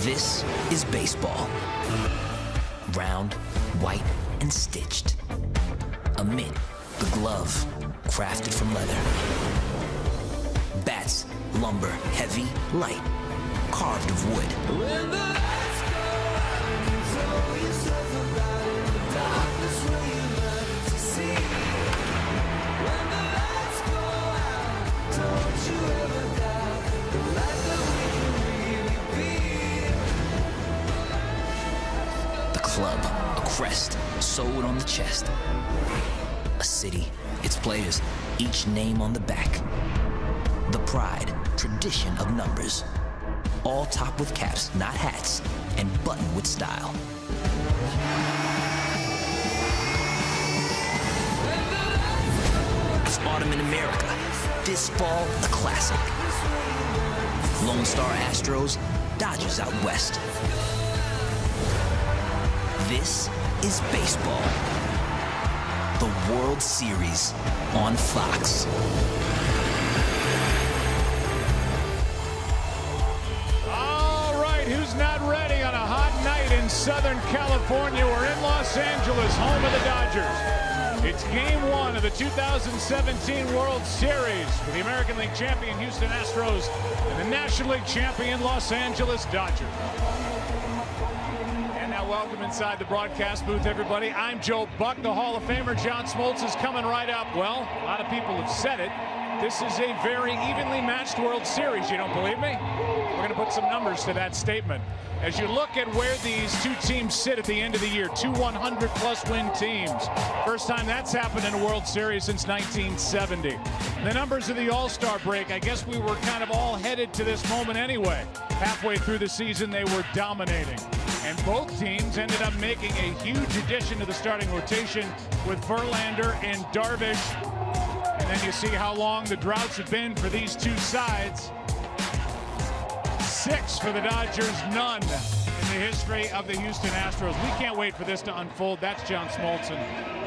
This is baseball. Round, white, and stitched. A mitt, the glove, crafted from leather. Bats, lumber, heavy, light, carved of wood. When the lights go out, throw yourself about in the darkness where you learn to see. When the lights go out, don't you ever doubt the life that we can really be. The club, a crest, sewed on the chest. A city, its players, each name on the back. The pride, tradition of numbers. All topped with caps, not hats, and buttoned with style. It's autumn in America. This fall, a classic. Lone Star Astros, Dodgers out west. This is baseball. The World Series on Fox. All right, who's not ready on a hot night in Southern California? We're in Los Angeles, home of the Dodgers. It's game one of the 2017 World Series with the American League champion Houston Astros and the National League champion Los Angeles Dodgers. Welcome inside the broadcast booth, everybody. I'm Joe Buck. The Hall of Famer John Smoltz is coming right up. Well, a lot of people have said it. This is a very evenly matched World Series. You don't believe me? We're going to put some numbers to that statement. As you look at where these two teams sit at the end of the year, two 100-plus win teams. First time that's happened in a World Series since 1970. The numbers of the All-Star break, I guess we were kind of all headed to this moment anyway. Halfway through the season, they were dominating. And both teams ended up making a huge addition to the starting rotation with Verlander and Darvish. And then you see how long the droughts have been for these two sides. 6 for the Dodgers, none in the history of the Houston Astros. We can't wait for this to unfold. That's John Smoltz.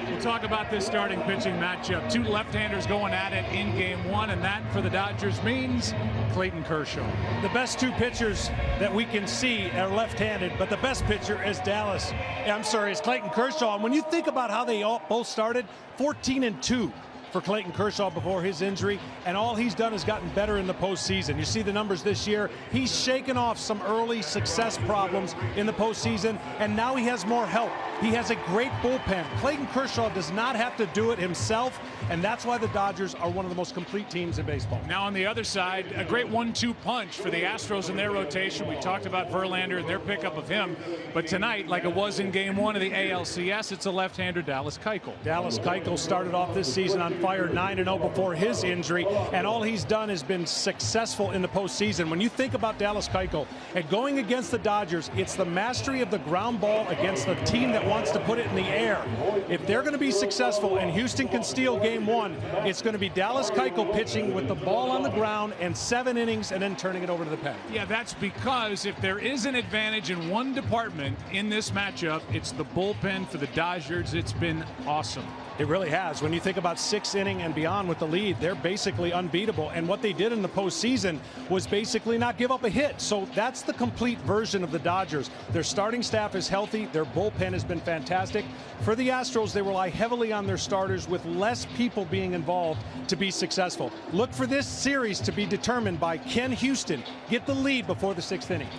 We'll talk about this starting pitching matchup. Two left-handers going at it in game one, and that for the Dodgers means Clayton Kershaw. The best two pitchers that we can see are left-handed, but the best pitcher is Clayton Kershaw. And when you think about how they all both started, 14-2 for Clayton Kershaw before his injury, and all he's done is gotten better in the postseason. You see the numbers this year. He's shaken off some early success problems in the postseason, and now he has more help. He has a great bullpen. Clayton Kershaw does not have to do it himself, and that's why the Dodgers are one of the most complete teams in baseball. Now on the other side, a great 1-2 punch for the Astros in their rotation. We talked about Verlander and their pickup of him, but tonight, like it was in game one of the ALCS, it's a left-hander, Dallas Keuchel. Dallas Keuchel started off this season on fire, 9-0 before his injury, and all he's done has been successful in the postseason. When you think about Dallas Keuchel and going against the Dodgers, it's the mastery of the ground ball against a team that wants to put it in the air. If they're going to be successful and Houston can steal game one, it's going to be Dallas Keuchel pitching with the ball on the ground and 7 innings and then turning it over to the pen. Yeah, that's because if there is an advantage in one department in this matchup, it's the bullpen for the Dodgers. It's been awesome. It really has. When you think about 6 inning and beyond with the lead, they're basically unbeatable. And what they did in the postseason was basically not give up a hit. So that's the complete version of the Dodgers. Their starting staff is healthy. Their bullpen has been fantastic. For the Astros, they rely heavily on their starters with less people being involved to be successful. Look for this series to be determined by can Houston get the lead before the 6th inning.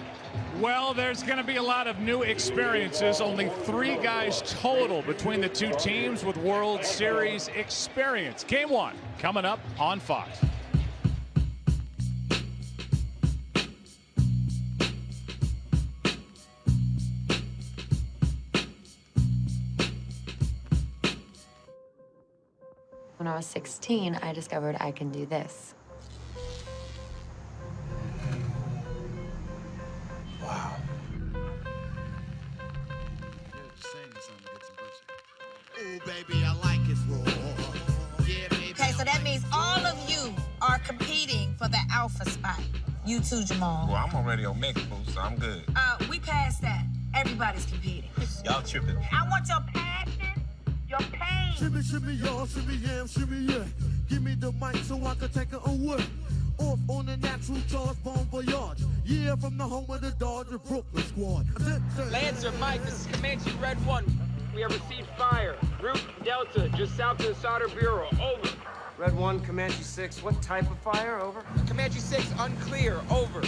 Well, there's going to be a lot of new experiences. Only 3 guys total between the two teams with World Series experience. Game one coming up on Fox. When I was 16, I discovered I can do this. Wow. Ooh, baby, I like it raw. Yeah, baby. Okay, so that means all of you are competing for the alpha spot. You too, Jamal. Well, I'm already on Mexico, so I'm good. We passed that. Everybody's competing. Y'all tripping. I want your passion, your pain. Shimmy, shimmy, y'all, shimmy, yam, shimmy, yeah. Give me the mic so I can take it away. Off on the natural charge, bon voyage. Yeah, from the home of the Dodger Brooklyn squad. Lancer, Mike, this is Comanche Red 1. We have received fire. Route Delta, just south of the Solder Bureau. Over. Red 1, Comanche 6. What type of fire? Over. Comanche 6, unclear. Over.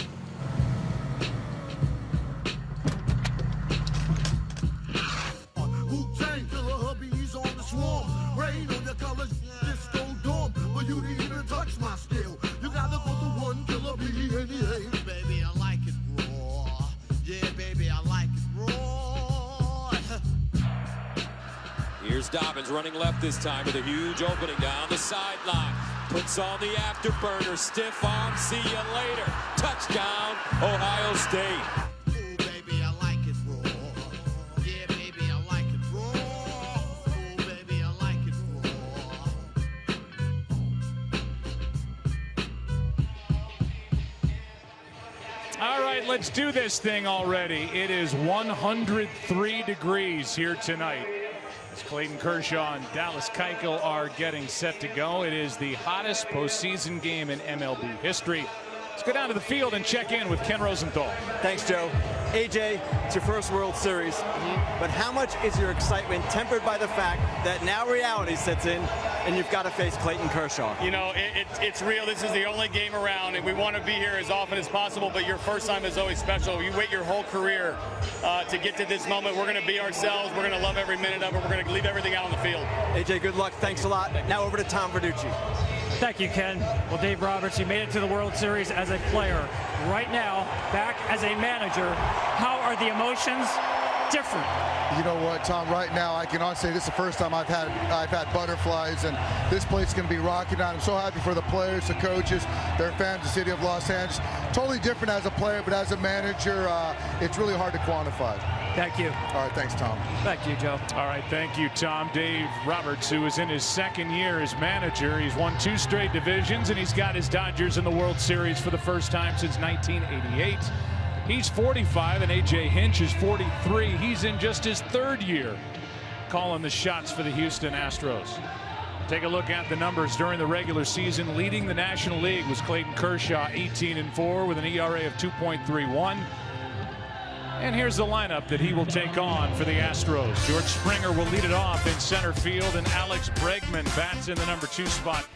Wu-Tang killer hubbies on the swarm. Rain on your colors, disco dorm. For you to even touch my skill, you gotta go to one killer bee anyway. Baby, I like it raw. Yeah, baby, I like it raw. Here's Dobbins running left this time with a huge opening down the sideline. Puts on the afterburner, stiff arm, see you later. Touchdown, Ohio State. Oh, baby, I like it raw. Yeah, baby, I like it raw. Oh, baby, I like it raw. All right, let's do this thing already. It is 103 degrees here tonight. As Clayton Kershaw and Dallas Keuchel are getting set to go. It is the hottest postseason game in MLB history. Let's go down to the field and check in with Ken Rosenthal. Thanks, Joe. AJ, it's your first World Series, but how much is your excitement tempered by the fact that now reality sets in and you've got to face Clayton Kershaw? You know, it's real. This is the only game around, and we want to be here as often as possible, but your first time is always special. You wait your whole career to get to this moment. We're going to be ourselves. We're going to love every minute of it. We're going to leave everything out on the field. AJ, good luck. Thanks a lot. Now over to Tom Verducci. Thank you, Ken. Well, Dave Roberts, you made it to the World Series as a player. Right now, back as a manager, how are the emotions different? You know what, Tom, right now I can honestly say this is the first time I've had butterflies, and this place is going to be rocking out. I'm so happy for the players, the coaches, their fans, the city of Los Angeles. Totally different as a player, but as a manager, it's really hard to quantify. Thank you. All right, thanks, Tom. Thank you, Joe. All right, thank you, Tom. Dave Roberts, who is in his second year as manager. He's won 2 straight divisions, and he's got his Dodgers in the World Series for the first time since 1988. He's 45, and A.J. Hinch is 43. He's in just his 3rd year calling the shots for the Houston Astros. Take a look at the numbers during the regular season. Leading the National League was Clayton Kershaw, 18-4 with an ERA of 2.31. And here's the lineup that he will take on for the Astros. George Springer will lead it off in center field, and Alex Bregman bats in the number 2 spot.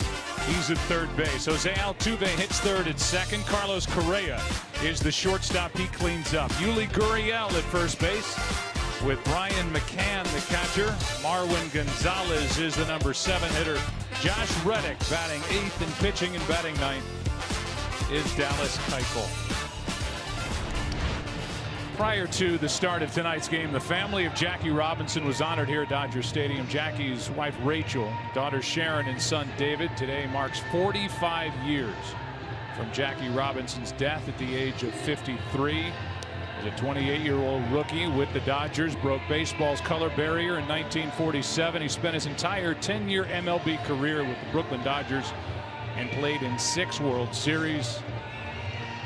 He's at third base. Jose Altuve hits third at second. Carlos Correa is the shortstop. He cleans up. Yuli Gurriel at first base with Brian McCann, the catcher. Marwin Gonzalez is the number 7 hitter. Josh Reddick batting 8th, and pitching and batting 9th is Dallas Keuchel. Prior to the start of tonight's game, the family of Jackie Robinson was honored here at Dodger Stadium. Jackie's wife Rachel, daughter Sharon, and son David. Today marks 45 years from Jackie Robinson's death at the age of 53. As a 28-year-old rookie with the Dodgers, broke baseball's color barrier in 1947. He spent his entire 10-year MLB career with the Brooklyn Dodgers and played in 6 World Series.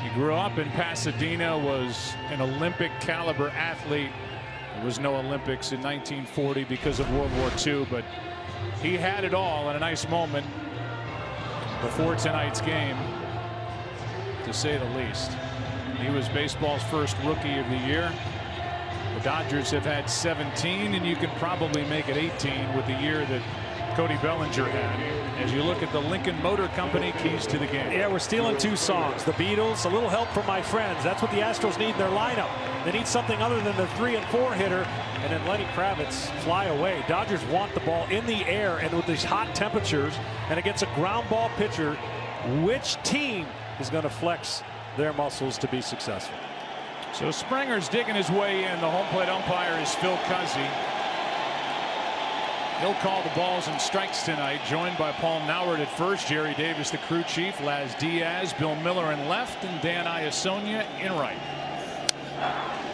He grew up in Pasadena, was an Olympic caliber athlete. There was no Olympics in 1940 because of World War II, but he had it all in a nice moment before tonight's game, to say the least. He was baseball's first rookie of the year. The Dodgers have had 17, and you can probably make it 18 with the year that Cody Bellinger had. As you look at the Lincoln Motor Company keys to the game. Yeah, we're stealing 2 songs. The Beatles, a little help from my friends. That's what the Astros need in their lineup. They need something other than their 3 and 4 hitter, and then Lenny Kravitz fly away. Dodgers want the ball in the air, and with these hot temperatures, and against a ground ball pitcher, which team is going to flex their muscles to be successful? So Springer's digging his way in. The home plate umpire is Phil Cuzzi. He'll call the balls and strikes tonight, joined by Paul Nowert at first, Jerry Davis, the crew chief, Laz Diaz, Bill Miller in left, and Dan Iasonia in right.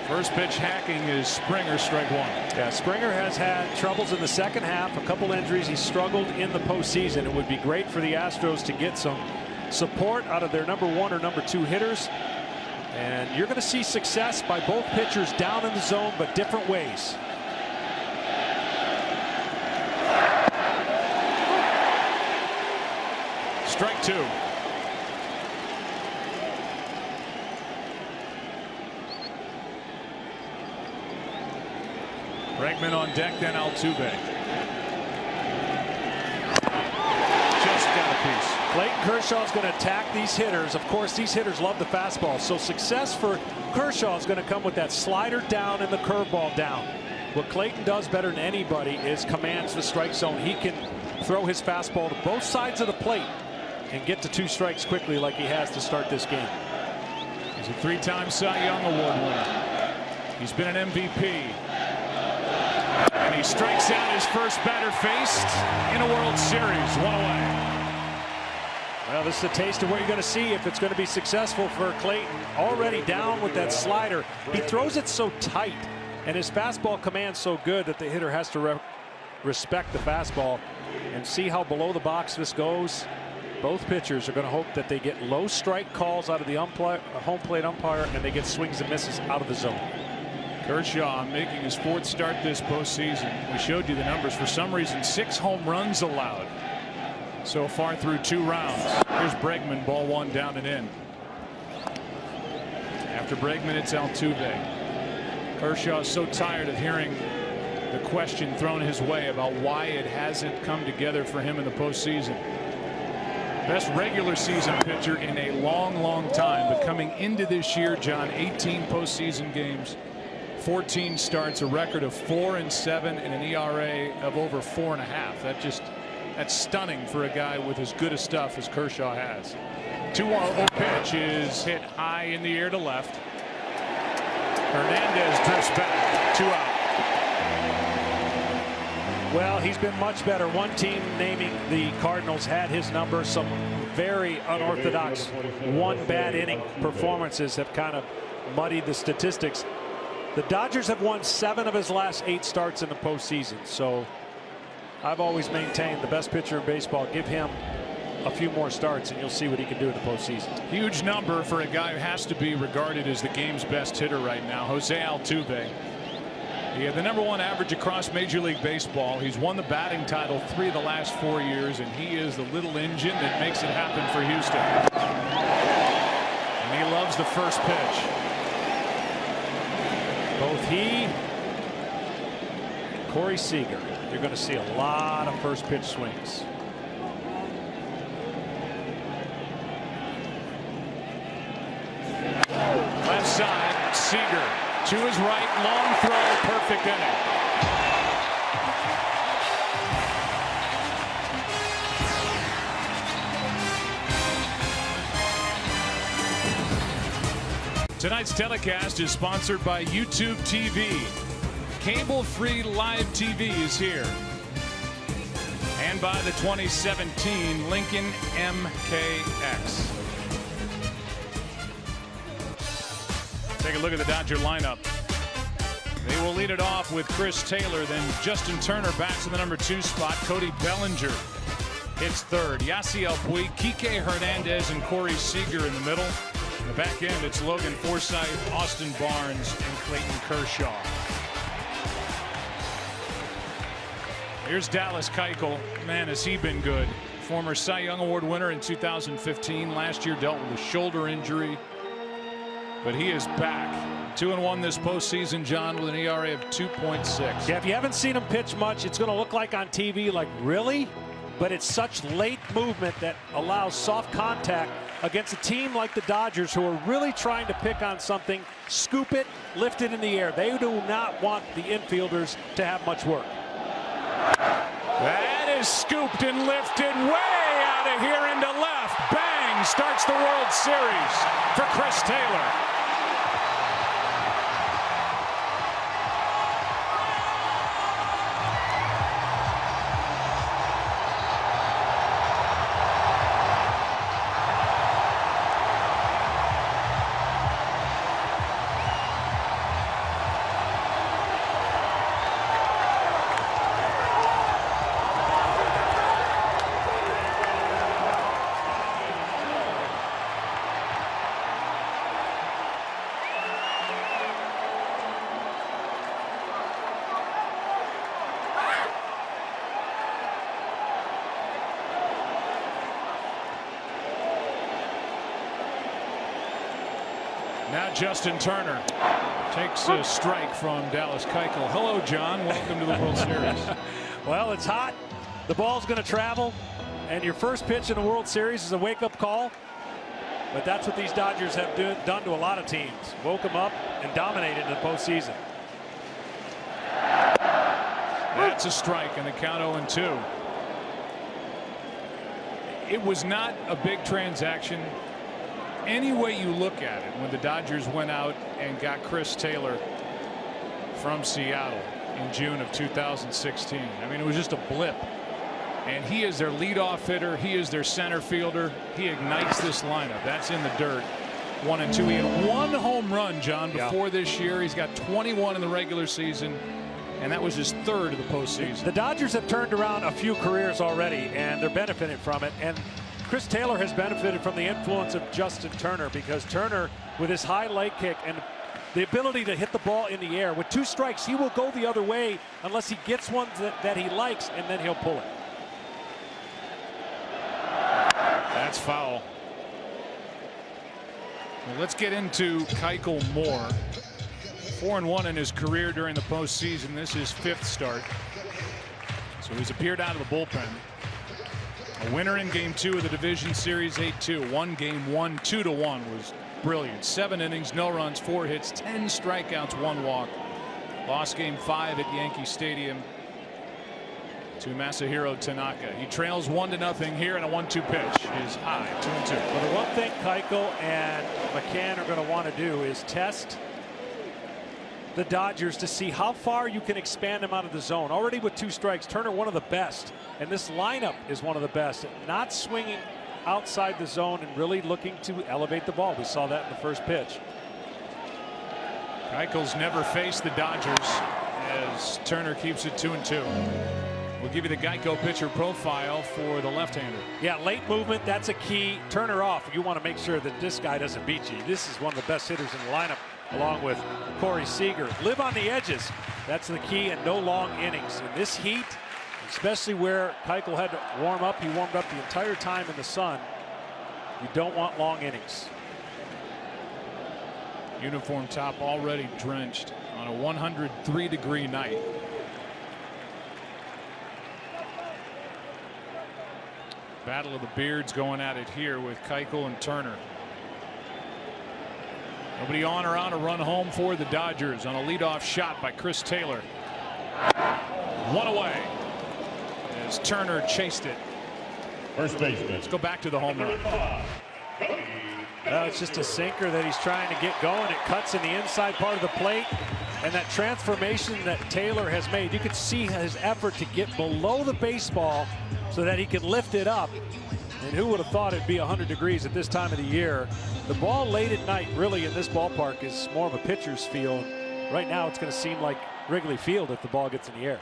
First pitch hacking is Springer, strike 1. Yeah, Springer has had troubles in the second half, a couple injuries. He struggled in the postseason. It would be great for the Astros to get some support out of their number 1 or number 2 hitters. And you're going to see success by both pitchers down in the zone, but different ways. Strike 2. Bregman on deck, then Altuve. Just got a piece. Clayton Kershaw is going to attack these hitters. Of course, these hitters love the fastball. So success for Kershaw is going to come with that slider down and the curveball down. What Clayton does better than anybody is commands the strike zone. He can throw his fastball to both sides of the plate and get to 2 strikes quickly like he has to start this game. He's a 3-time Cy Young Award winner. He's been an MVP. And he strikes out his first batter faced in a World Series. 1 away. Well, this is a taste of what you're going to see if it's going to be successful for Clayton. Already down with that slider. He throws it so tight, and his fastball command's so good that the hitter has to respect the fastball. And see how below the box this goes. Both pitchers are going to hope that they get low strike calls out of the home plate umpire, and they get swings and misses out of the zone. Kershaw making his 4th start this postseason. We showed you the numbers. For some reason, 6 home runs allowed so far through 2 rounds. Here's Bregman, ball 1 down and in. After Bregman, it's Altuve. Kershaw is so tired of hearing the question thrown his way about why it hasn't come together for him in the postseason. Best regular season pitcher in a long time, but coming into this year, John, 18 postseason games, 14 starts, a record of 4-7, and an ERA of over 4.5. That's stunning for a guy with as good a stuff as Kershaw has. 2-0 pitch is hit high in the air to left. Hernandez drifts back. 2 out. Well, he's been much better. One team naming the Cardinals had his number. Some very unorthodox 1 bad inning performances have kind of muddied the statistics. The Dodgers have won 7 of his last 8 starts in the postseason. So I've always maintained the best pitcher in baseball. Give him a few more starts and you'll see what he can do in the postseason. Huge number for a guy who has to be regarded as the game's best hitter right now, Jose Altuve. He had the #1 average across Major League Baseball. He's won the batting title 3 of the last 4 years, and he is the little engine that makes it happen for Houston. And he loves the first pitch. Both he and Corey Seager, you're going to see a lot of first pitch swings. Left side, Seager. To his right, long throw, perfect inning. Tonight's telecast is sponsored by YouTube TV. Cable-free live TV is here. And by the 2017 Lincoln MKX. Take a look at the Dodger lineup. They will lead it off with Chris Taylor, then Justin Turner bats in the #2 spot. Cody Bellinger hits 3rd. Yasiel Puig, Kike Hernandez, and Corey Seager in the middle. In the back end, it's Logan Forsythe, Austin Barnes, and Clayton Kershaw. Here's Dallas Keuchel. Man, has he been good. Former Cy Young Award winner in 2015. Last year dealt with a shoulder injury. But he is back. 2-1 this postseason, John, with an ERA of 2.6. Yeah, if you haven't seen him pitch much, it's going to look like on TV, like, really? But it's such late movement that allows soft contact against a team like the Dodgers, who are really trying to pick on something, scoop it, lift it in the air. They do not want the infielders to have much work. That is scooped and lifted way out of here into left. Bang! Starts the World Series for Chris Taylor. Now Justin Turner takes a strike from Dallas Keuchel. Hello, John. Welcome to the World Series. Well, it's hot. The ball's going to travel. And your first pitch in the World Series is a wake-up call. But that's what these Dodgers have done to a lot of teams. Woke them up and dominated in the postseason. That's a strike, and the count 0-2. It was not a big transaction any way you look at it when the Dodgers went out and got Chris Taylor from Seattle in June of 2016. I mean, it was just a blip. And he is their leadoff hitter. He is their center fielder. He ignites this lineup. That's in the dirt. 1-2. He had 1 home run, John, before this year. He's got 21 in the regular season, and that was his 3rd of the postseason. The Dodgers have turned around a few careers already, and they're benefiting from it. And Chris Taylor has benefited from the influence of Justin Turner, because Turner, with his high leg kick and the ability to hit the ball in the air, with 2 strikes, he will go the other way unless he gets one that he likes, and then he'll pull it. That's foul. Well, let's get into Keuchel more. 4-1 in his career during the postseason. This is his 5th start. So he's appeared out of the bullpen. A winner in Game 2 of the Division Series 8-2. Won Game 1 2-1 was brilliant. 7 innings, no runs, 4 hits, 10 strikeouts, 1 walk. Lost Game 5 at Yankee Stadium to Masahiro Tanaka. He trails 1-0 here, and a 1-2 pitch is high. 2-2. Well, the one thing Keuchel and McCann are going to want to do is test the Dodgers to see how far you can expand them out of the zone. Already with 2 strikes, Turner one of the best, and this lineup is one of the best. Not swinging outside the zone and really looking to elevate the ball. We saw that in the first pitch. Keuchel's never faced the Dodgers as Turner keeps it 2-2. We'll give you the Geico pitcher profile for the left-hander. Yeah, late movement, that's a key. Turner off. You want to make sure that this guy doesn't beat you. This is one of the best hitters in the lineup, along with Corey Seager. Live on the edges. That's the key, and no long innings. In this heat, especially where Keuchel had to warm up, he warmed up the entire time in the sun. You don't want long innings. Uniform top already drenched on a 103-degree night. Battle of the Beards going at it here with Keuchel and Turner. Nobody on or out, a run home for the Dodgers on a leadoff shot by Chris Taylor. 1 away as Turner chased it. First baseman. Let's go back to the home run. It's just a sinker that he's trying to get going. It cuts in the inside part of the plate. And that transformation that Taylor has made, you could see his effort to get below the baseball so that he can lift it up. And who would have thought it'd be 100 degrees at this time of the year? The ball late at night really in this ballpark is more of a pitcher's field. Right now it's going to seem like Wrigley Field if the ball gets in the air.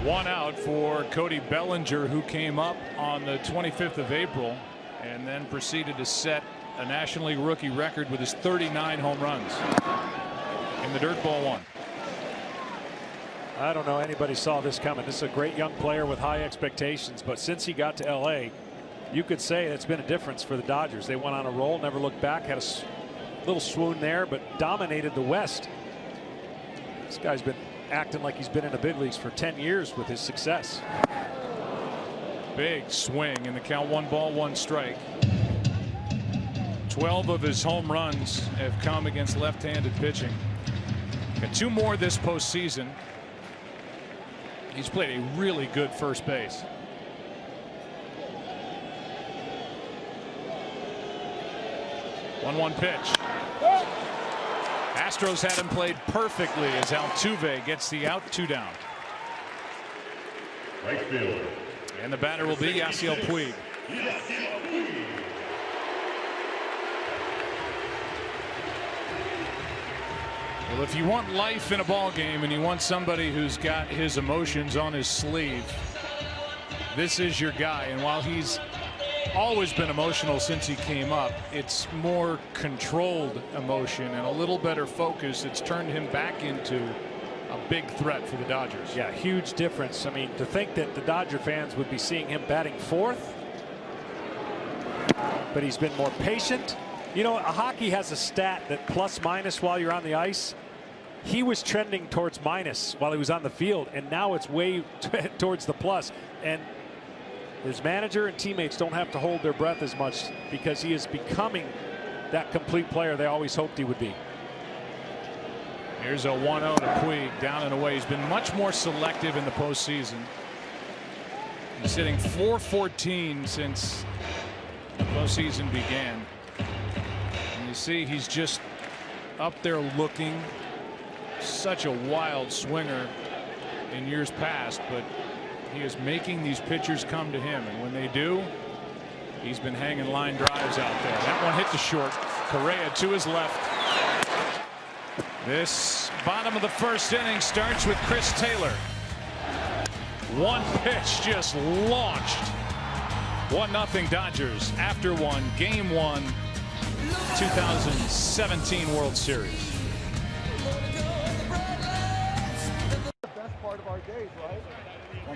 1 out for Cody Bellinger, who came up on the 25th of April and then proceeded to set a National League rookie record with his 39 home runs in the Dirt Ball 1. I don't know anybody saw this coming. This is a great young player with high expectations, but since he got to LA, you could say it's been a difference for the Dodgers. They went on a roll, never looked back, had a little swoon there, but dominated the West. This guy's been acting like he's been in the big leagues for 10 years with his success. Big swing in the count. 1 ball, 1 strike. 12 of his home runs have come against left-handed pitching. Got 2 more this postseason. He's played a really good first base. One pitch. Astros had him played perfectly as Altuve gets the out, 2 down. Right fielder. And the batter will be Yasiel Puig. Well, if you want life in a ball game and you want somebody who's got his emotions on his sleeve, this is your guy. And while he's always been emotional since he came up, it's more controlled emotion and a little better focus. It's turned him back into a big threat for the Dodgers. Yeah, huge difference. I mean, to think that the Dodger fans would be seeing him batting 4th but he's been more patient. You know, hockey has a stat that plus minus while you're on the ice. He was trending towards minus while he was on the field, and now it's way towards the plus. And his manager and teammates don't have to hold their breath as much because he is becoming that complete player they always hoped he would be. Here's a 1-0 to Puig, down and away. He's been much more selective in the postseason. He's hitting .414 since the postseason began. And you see he's just up there looking. Such a wild swinger in years past, but he is making these pitchers come to him, and when they do, he's been hanging line drives out there. That one hit to short. Correa to his left. This bottom of the first inning starts with Chris Taylor. One pitch just launched. 1-0 Dodgers after one. Game 1, 2017 World Series.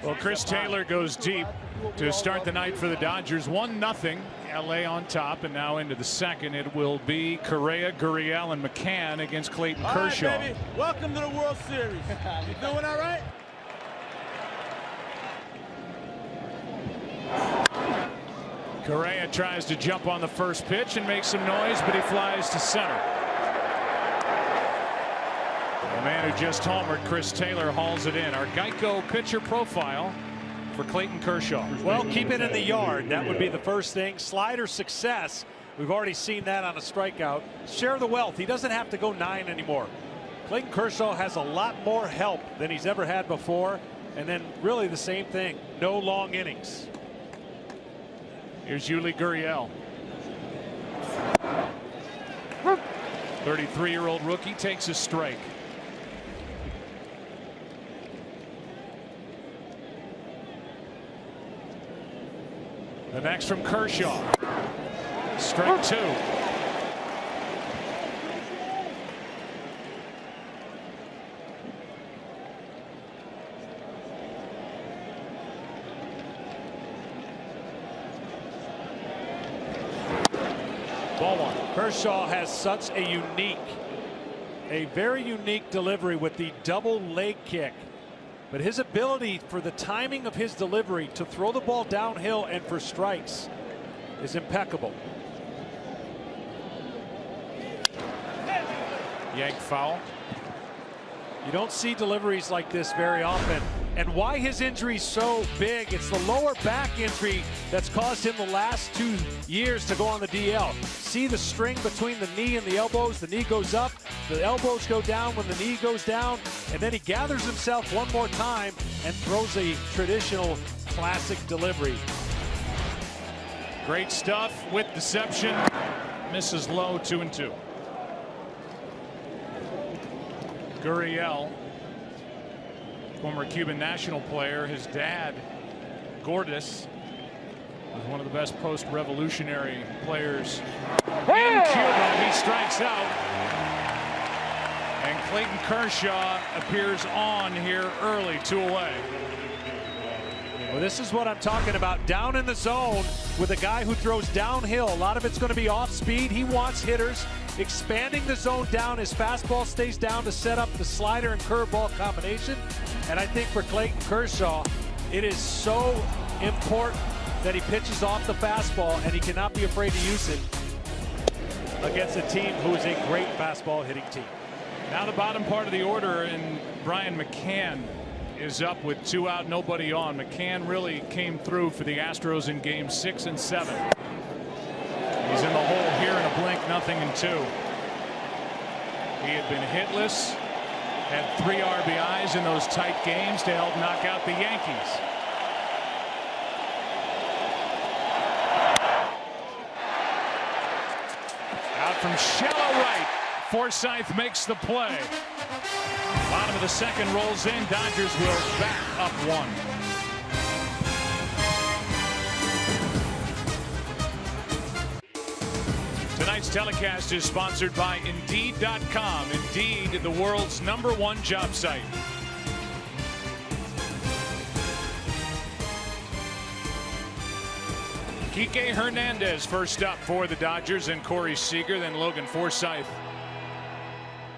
Well, Chris Taylor goes deep to start the night for the Dodgers. 1-0. LA on top, and now into the second. It will be Correa, Gurriel, and McCann against Clayton Kershaw. All right, baby. Welcome to the World Series. You doing all right? Correa tries to jump on the first pitch and makes some noise, but he flies to center. The man who just homered, Chris Taylor, hauls it in. Our Geico pitcher profile for Clayton Kershaw. Well, keep it in the yard. That would be the first thing. Slider success. We've already seen that on a strikeout. Share the wealth. He doesn't have to go 9 anymore. Clayton Kershaw has a lot more help than he's ever had before. And then really the same thing. No long innings. Here's Yuli Gurriel. 33-year-old rookie takes a strike. The next from Kershaw. Strike 2. Ball 1. Kershaw has such a very unique delivery with the double leg kick. But his ability for the timing of his delivery to throw the ball downhill and for strikes is impeccable. Yank foul. You don't see deliveries like this very often. And why his injury so big? It's the lower back injury that's caused him the last 2 years to go on the DL. See the string between the knee and the elbows. The knee goes up, the elbows go down when the knee goes down, and then he gathers himself one more time and throws a traditional classic delivery. Great stuff with deception. Misses low, 2-2. Gurriel, former Cuban national player. His dad, Gordas, was one of the best post-revolutionary players in Cuba. He strikes out. And Clayton Kershaw appears on here early, 2 away. Well, this is what I'm talking about. Down in the zone with a guy who throws downhill. A lot of it's going to be off speed. He wants hitters expanding the zone down. His fastball stays down to set up the slider and curveball combination. And I think for Clayton Kershaw, it is so important that he pitches off the fastball, and he cannot be afraid to use it against a team who is a great fastball hitting team. Now the bottom part of the order, and Brian McCann is up with 2 out, nobody on. McCann really came through for the Astros in games 6 and 7. He's in the hole here in a blink, 0-2. He had been hitless, had 3 RBIs in those tight games to help knock out the Yankees. Out from shallow right. Forsythe makes the play. Bottom of the second rolls in. Dodgers will back up 1. Tonight's telecast is sponsored by Indeed.com. Indeed, the world's #1 job site. Kike Hernandez first up for the Dodgers, and Corey Seager, then Logan Forsythe.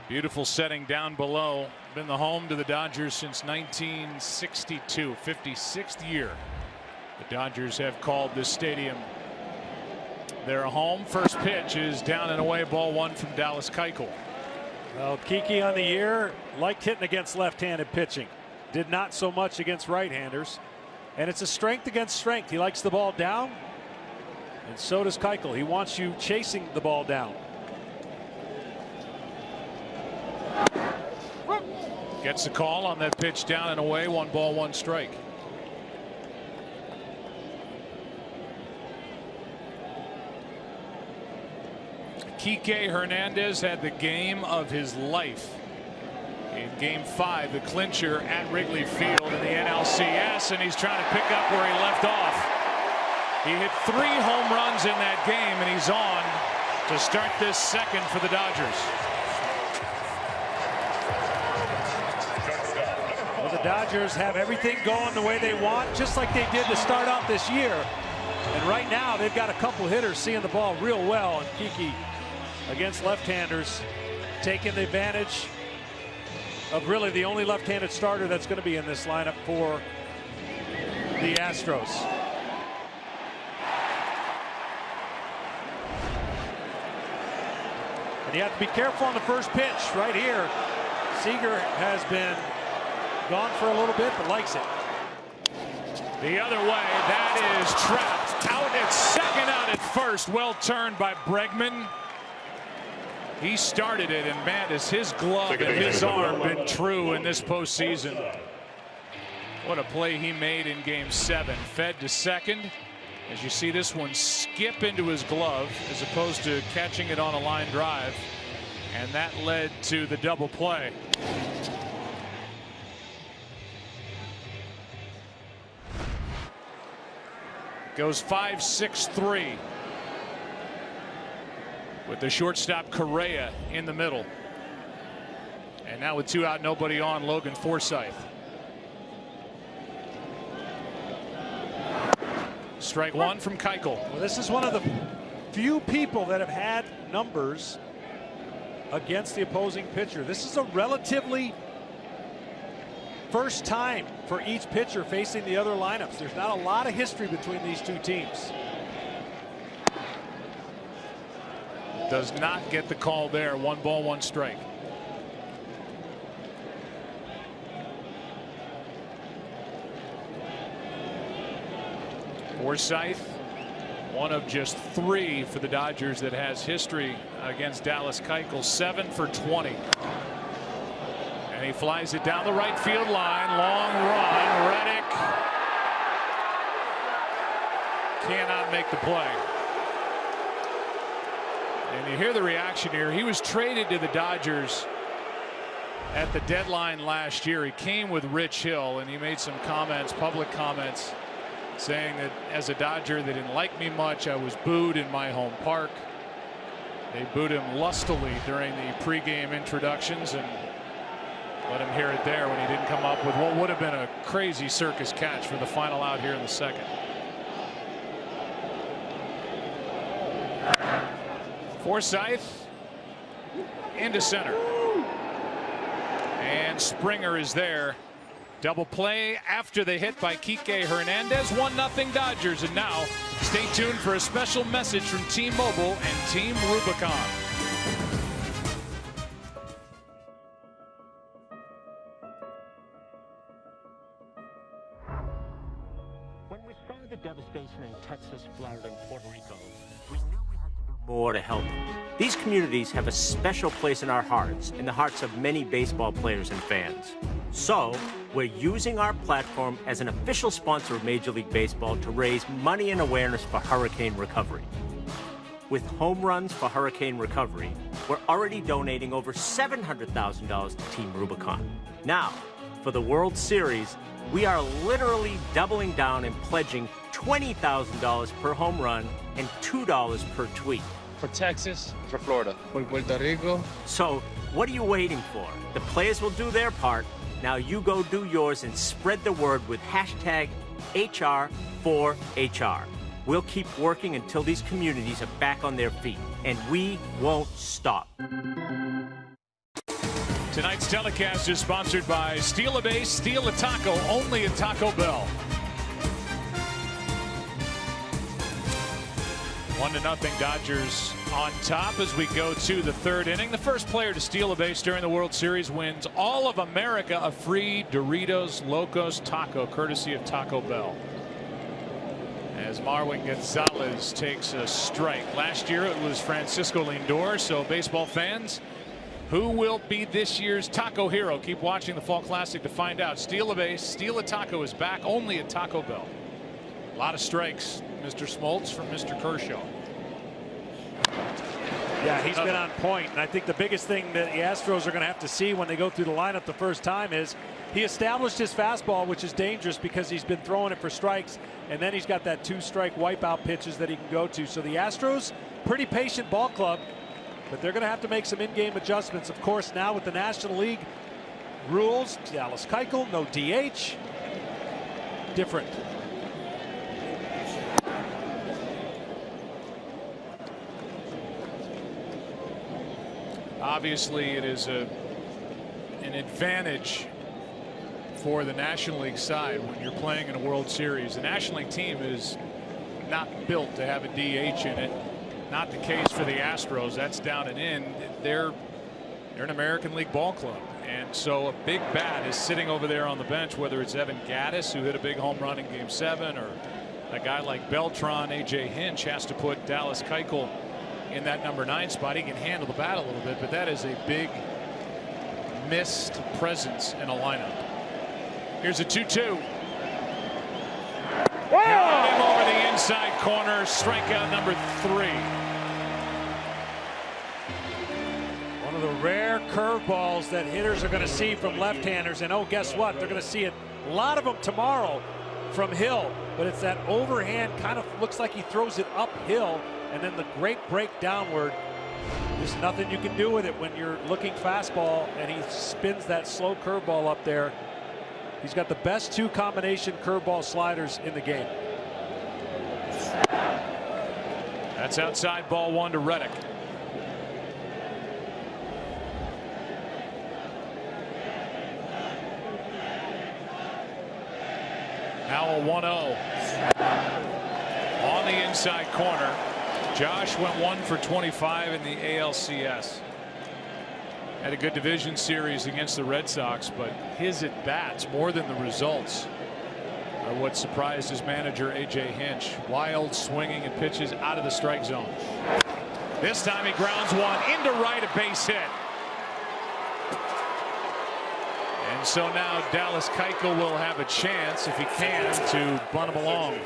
Beautiful setting down below. Been the home to the Dodgers since 1962, 56th year. The Dodgers have called this stadium their home. First pitch is down and away, ball one from Dallas Keuchel. Well, Kike on the year liked hitting against left-handed pitching. Did not so much against right-handers. And it's a strength against strength. He likes the ball down, and so does Keuchel. He wants you chasing the ball down. Gets the call on that pitch down and away. 1 ball, 1 strike. Kike Hernandez had the game of his life in Game 5, the clincher at Wrigley Field in the NLCS, and he's trying to pick up where he left off. He hit 3 home runs in that game, and he's on to start this second for the Dodgers. Well, the Dodgers have everything going the way they want, just like they did to start out this year. And right now, they've got a couple hitters seeing the ball real well, and Kike against left-handers taking the advantage of really the only left-handed starter that's going to be in this lineup for the Astros. And you have to be careful on the first pitch right here. Seager has been gone for a little bit, but likes it. The other way, that is trapped. Out at second, out at first. Well turned by Bregman. He started it, and man, has his glove and his arm been true in this postseason. What a play he made in Game 7. Fed to second. As you see this one skip into his glove as opposed to catching it on a line drive. And that led to the double play. Goes 5-6-3. With the shortstop Correa in the middle. And now with 2 out, nobody on, Logan Forsythe. Strike 1 from Keuchel. Well, this is one of the few people that have had numbers against the opposing pitcher. This is a relatively first time for each pitcher facing the other lineups. There's not a lot of history between these two teams. Does not get the call there. 1 ball, 1 strike. Forsythe, one of just 3 for the Dodgers that has history against Dallas Keuchel. 7 for 20. And he flies it down the right field line. Long run. Reddick cannot make the play. And you hear the reaction here. He was traded to the Dodgers at the deadline last year. He came with Rich Hill, and he made some comments, public comments, saying that as a Dodger, they didn't like me much. I was booed in my home park. They booed him lustily during the pregame introductions and let him hear it there when he didn't come up with what would have been a crazy circus catch for the final out here in the second. Forsythe into center. And Springer is there. Double play after the hit by Kike Hernandez. 1-0 Dodgers. And now stay tuned for a special message from T-Mobile and Team Rubicon. When we saw the devastation in Texas, Florida, and Puerto Rico, we knew we had to do more to help. These communities have a special place in our hearts, in the hearts of many baseball players and fans. So, we're using our platform as an official sponsor of Major League Baseball to raise money and awareness for hurricane recovery. With Home Runs for Hurricane Recovery, we're already donating over $700,000 to Team Rubicon. Now, for the World Series, we are literally doubling down and pledging $20,000 per home run and $2 per tweet. For Texas, for Florida, for Puerto Rico. So, what are you waiting for? The players will do their part. Now you go do yours and spread the word with hashtag HR4HR. We'll keep working until these communities are back on their feet, and we won't stop. Tonight's telecast is sponsored by Steal a Base, Steal a Taco, only at Taco Bell. 1-0 Dodgers on top as we go to the third inning. The first player to steal a base during the World Series wins all of America a free Doritos Locos Taco, courtesy of Taco Bell. As Marwin Gonzalez takes a strike. Last year it was Francisco Lindor, so baseball fans, who will be this year's taco hero? Keep watching the Fall Classic to find out. Steal a Base, Steal a Taco is back only at Taco Bell. A lot of strikes, Mr. Smoltz, from Mr. Kershaw. Yeah, he's been on point, and I think the biggest thing that the Astros are going to have to see when they go through the lineup the first time is he established his fastball, which is dangerous because he's been throwing it for strikes, and then he's got that 2-strike wipeout pitches that he can go to. So the Astros, pretty patient ball club, but they're going to have to make some in-game adjustments. Of course, now with the National League rules, Dallas Keuchel, no DH, different. Obviously, it is an advantage for the National League side when you're playing in a World Series. The National League team is not built to have a DH in it. Not the case for the Astros. That's down and in. They're an American League ball club, and so a big bat is sitting over there on the bench, whether it's Evan Gattis, who hit a big home run in Game 7, or a guy like Beltran. A.J. Hinch has to put Dallas Keuchel in that number 9 spot. He can handle the bat a little bit, but that is a big missed presence in a lineup. Here's a 2-2. Got him over the inside corner. Strikeout number 3. One of the rare curveballs that hitters are going to see from left-handers, and oh, guess what? They're going to see it, a lot of them tomorrow from Hill, but it's that overhand, kind of looks like he throws it uphill, and then the great break downward. There's nothing you can do with it when you're looking fastball, and he spins that slow curveball up there. He's got the best 2 combination curveball sliders in the game. That's outside, ball 1 to Reddick. Now a 1-0 on the inside corner. Josh went 1 for 25 in the ALCS. Had a good division series against the Red Sox, but his at-bats, more than the results, are what surprised his manager, A.J. Hinch. Wild swinging and pitches out of the strike zone. This time he grounds one into right, a base hit. And so now Dallas Keuchel will have a chance, if he can, to bunt him along.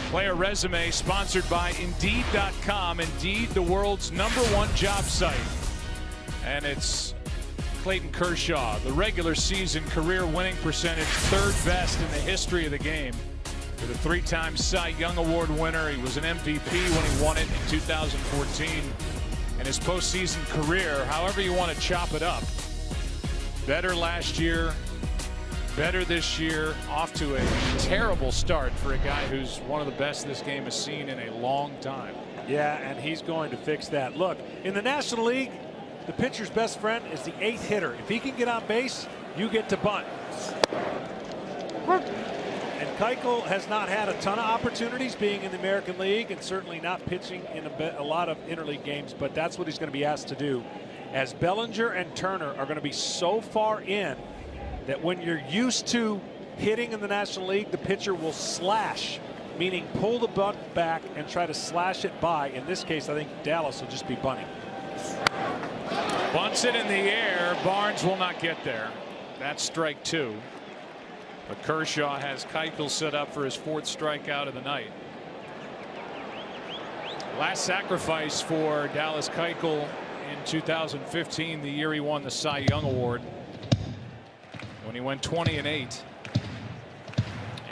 Player resume sponsored by Indeed.com. Indeed, the world's #1 job site. And it's Clayton Kershaw, the regular season career winning percentage, 3rd best in the history of the game. For the 3-time Cy Young Award winner, he was an MVP when he won it in 2014. And his postseason career, however you want to chop it up, better last year, better this year, off to a terrible start for a guy who's one of the best this game has seen in a long time. Yeah, and he's going to fix that. Look, in the National League, the pitcher's best friend is the 8th hitter. If he can get on base, you get to bunt. And Keuchel has not had a ton of opportunities being in the American League, and certainly not pitching in a lot of interleague games, but that's what he's going to be asked to do. As Bellinger and Turner are going to be so far in that when you're used to hitting in the National League, the pitcher will slash, meaning pull the bunt back and try to slash it by. In this case, I think Dallas will just be bunting. Bunts it in the air. Barnes will not get there. That's strike 2. But Kershaw has Keuchel set up for his 4th strikeout of the night. Last sacrifice for Dallas Keuchel in 2015, the year he won the Cy Young Award, when he went 20-8.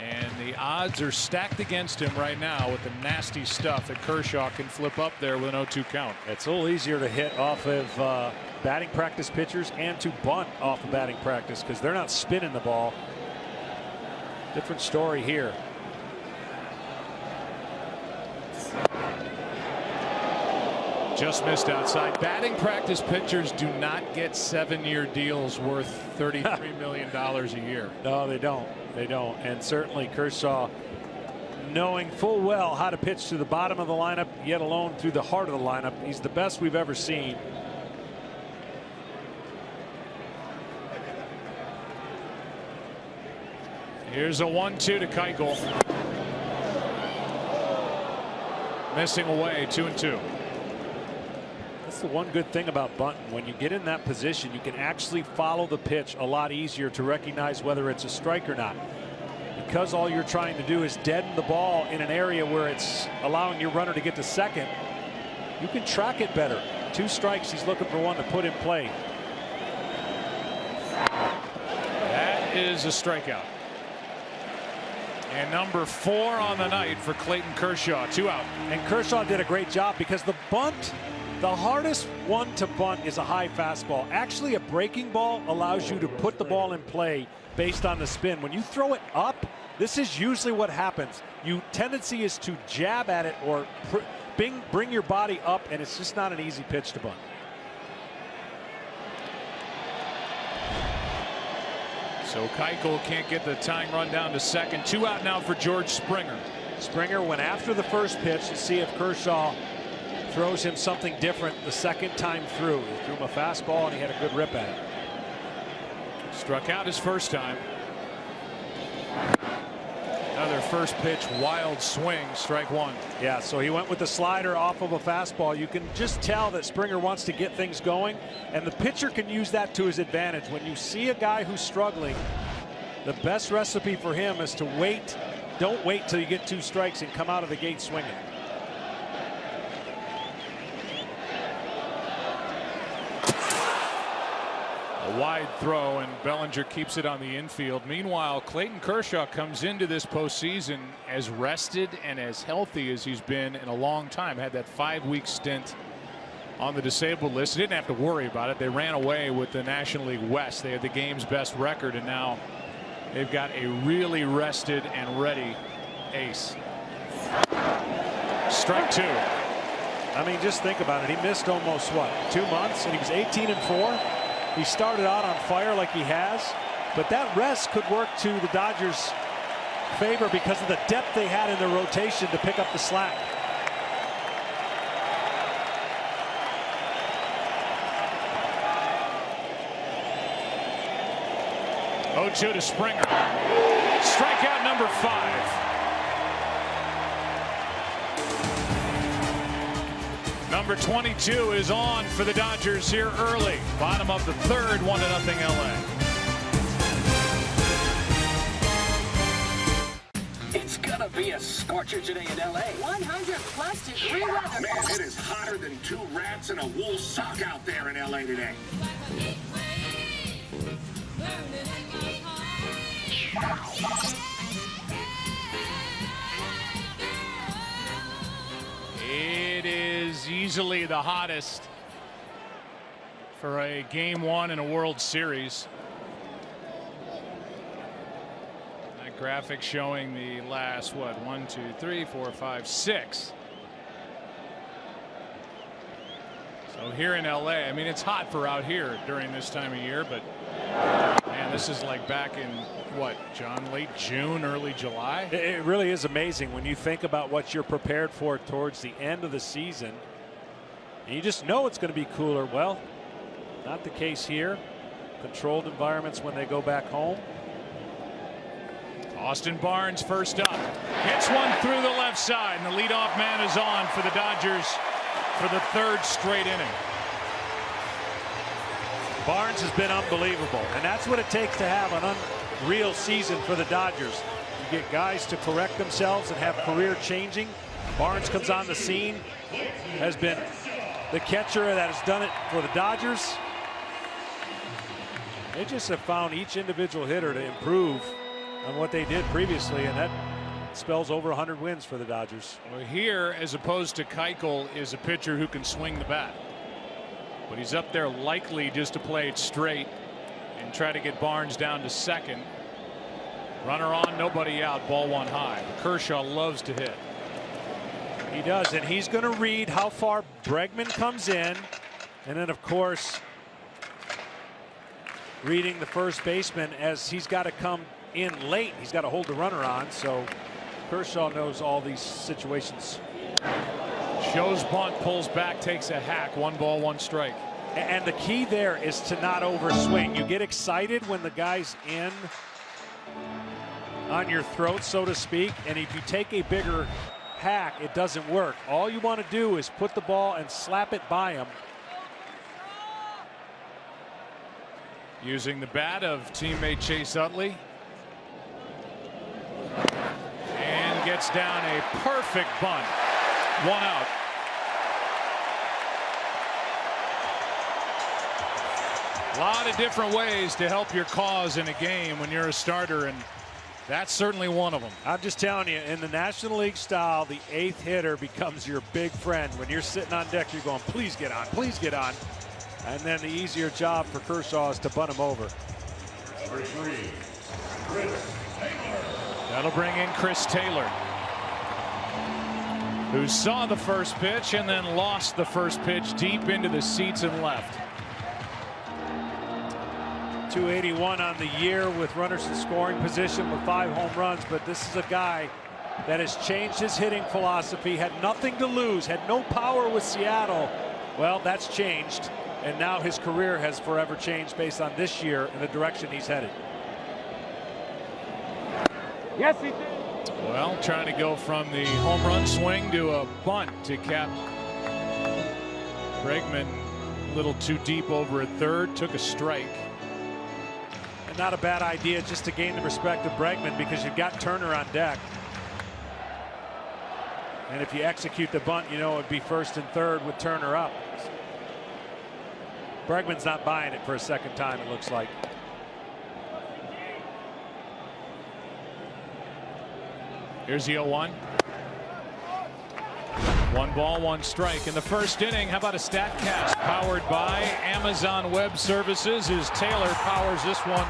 And the odds are stacked against him right now with the nasty stuff that Kershaw can flip up there with an 0-2 count. It's a little easier to hit off of batting practice pitchers and to bunt off of batting practice because they're not spinning the ball. Different story here. Just missed outside. Batting practice pitchers do not get 7-year deals worth $33 million a year. No, they don't. They don't. And certainly Kershaw, knowing full well how to pitch to the bottom of the lineup, yet alone through the heart of the lineup. He's the best we've ever seen. Here's a 1-2 to Keuchel. Missing away, 2-2. That's the one good thing about bunting. When you get in that position, you can actually follow the pitch a lot easier to recognize whether it's a strike or not. Because all you're trying to do is deaden the ball in an area where it's allowing your runner to get to second, you can track it better. 2 strikes, he's looking for one to put in play. That is a strikeout. And number 4 on the night for Clayton Kershaw. 2 out. And Kershaw did a great job because the bunt, the hardest one to bunt is a high fastball. Actually, a breaking ball allows you to put the ball in play based on the spin. When you throw it up, this is usually what happens. Your tendency is to jab at it or bring your body up, and it's just not an easy pitch to bunt. So Keuchel can't get the tying run down to second. 2 out now for George Springer. Springer went after the first pitch to see if Kershaw throws him something different the second time through. He threw him a fastball and he had a good rip at it. Struck out his first time. Another first pitch wild swing, strike 1. Yeah, so he went with the slider off of a fastball. You can just tell that Springer wants to get things going, and the pitcher can use that to his advantage. When you see a guy who's struggling, the best recipe for him is to wait. Don't wait till you get 2 strikes and come out of the gate swinging. A wide throw, and Bellinger keeps it on the infield. Meanwhile, Clayton Kershaw comes into this postseason as rested and as healthy as he's been in a long time. Had that 5-week stint on the disabled list. He didn't have to worry about it. They ran away with the National League West. They had the game's best record, and now they've got a really rested and ready ace. Strike 2. I mean, just think about it. He missed almost, what, 2 months, and he was 18-4. He started out on fire like he has, but that rest could work to the Dodgers' favor because of the depth they had in their rotation to pick up the slack. Oh-2 to Springer. Strikeout number 5. Number 22 is on for the Dodgers here early. Bottom of the 3rd, 1-0 LA. It's gonna be a scorcher today in LA. 100+ degree weather. Man, it is hotter than 2 rats in a wool sock out there in LA today. It is easily the hottest for a Game 1 in a World Series. That graphic showing the last, what, 1, 2, 3, 4, 5, 6. So here in LA, I mean, it's hot for out here during this time of year, but man, this is like back in what, John, late June, early July? It really is amazing when you think about what you're prepared for towards the end of the season. And you just know it's going to be cooler. Well, not the case here. Controlled environments when they go back home. Austin Barnes first up. Hits one through the left side, and the leadoff man is on for the Dodgers for the 3rd straight inning. Barnes has been unbelievable, and that's what it takes to have an unreal season for the Dodgers. You get guys to correct themselves and have career changing. Barnes comes on the scene, has been the catcher that has done it for the Dodgers. They just have found each individual hitter to improve on what they did previously, and that spells over 100 wins for the Dodgers. Well, here, as opposed to Keuchel, is a pitcher who can swing the bat. But he's up there likely just to play it straight and try to get Barnes down to second. Runner on, nobody out, ball 1 high. Kershaw loves to hit. He does, and he's going to read how far Bregman comes in, and then, of course, reading the first baseman as he's got to come in late. He's got to hold the runner on, so Kershaw knows all these situations. Shows bunt, pulls back, takes a hack. 1 ball, 1 strike. And the key there is to not overswing. You get excited when the guy's in on your throat, so to speak, and if you take a bigger hack, it doesn't work. All you want to do is put the ball and slap it by him. Using the bat of teammate Chase Utley. And gets down a perfect bunt. 1 out. A lot of different ways to help your cause in a game when you're a starter, and that's certainly one of them. I'm just telling you, in the National League style, the 8th hitter becomes your big friend. When you're sitting on deck, you're going, please get on, please get on. And then the easier job for Kershaw is to bunt him over. That'll bring in Chris Taylor, who saw the first pitch and then lost the first pitch deep into the seats and left. 281 on the year with runners in scoring position with 5 home runs, but this is a guy that has changed his hitting philosophy, had nothing to lose, had no power with Seattle. Well, that's changed, and now his career has forever changed based on this year and the direction he's headed. Yes, he did. Well, trying to go from the home run swing to a bunt to cap Bregman. A little too deep over at third, took a strike. And not a bad idea just to gain the respect of Bregman, because you've got Turner on deck. And if you execute the bunt, you know it'd be first and third with Turner up. Bregman's not buying it for a second time, it looks like. Here's the 0-1. 1 ball, 1 strike in the first inning. How about a StatCast powered by Amazon Web Services as Taylor powers this one.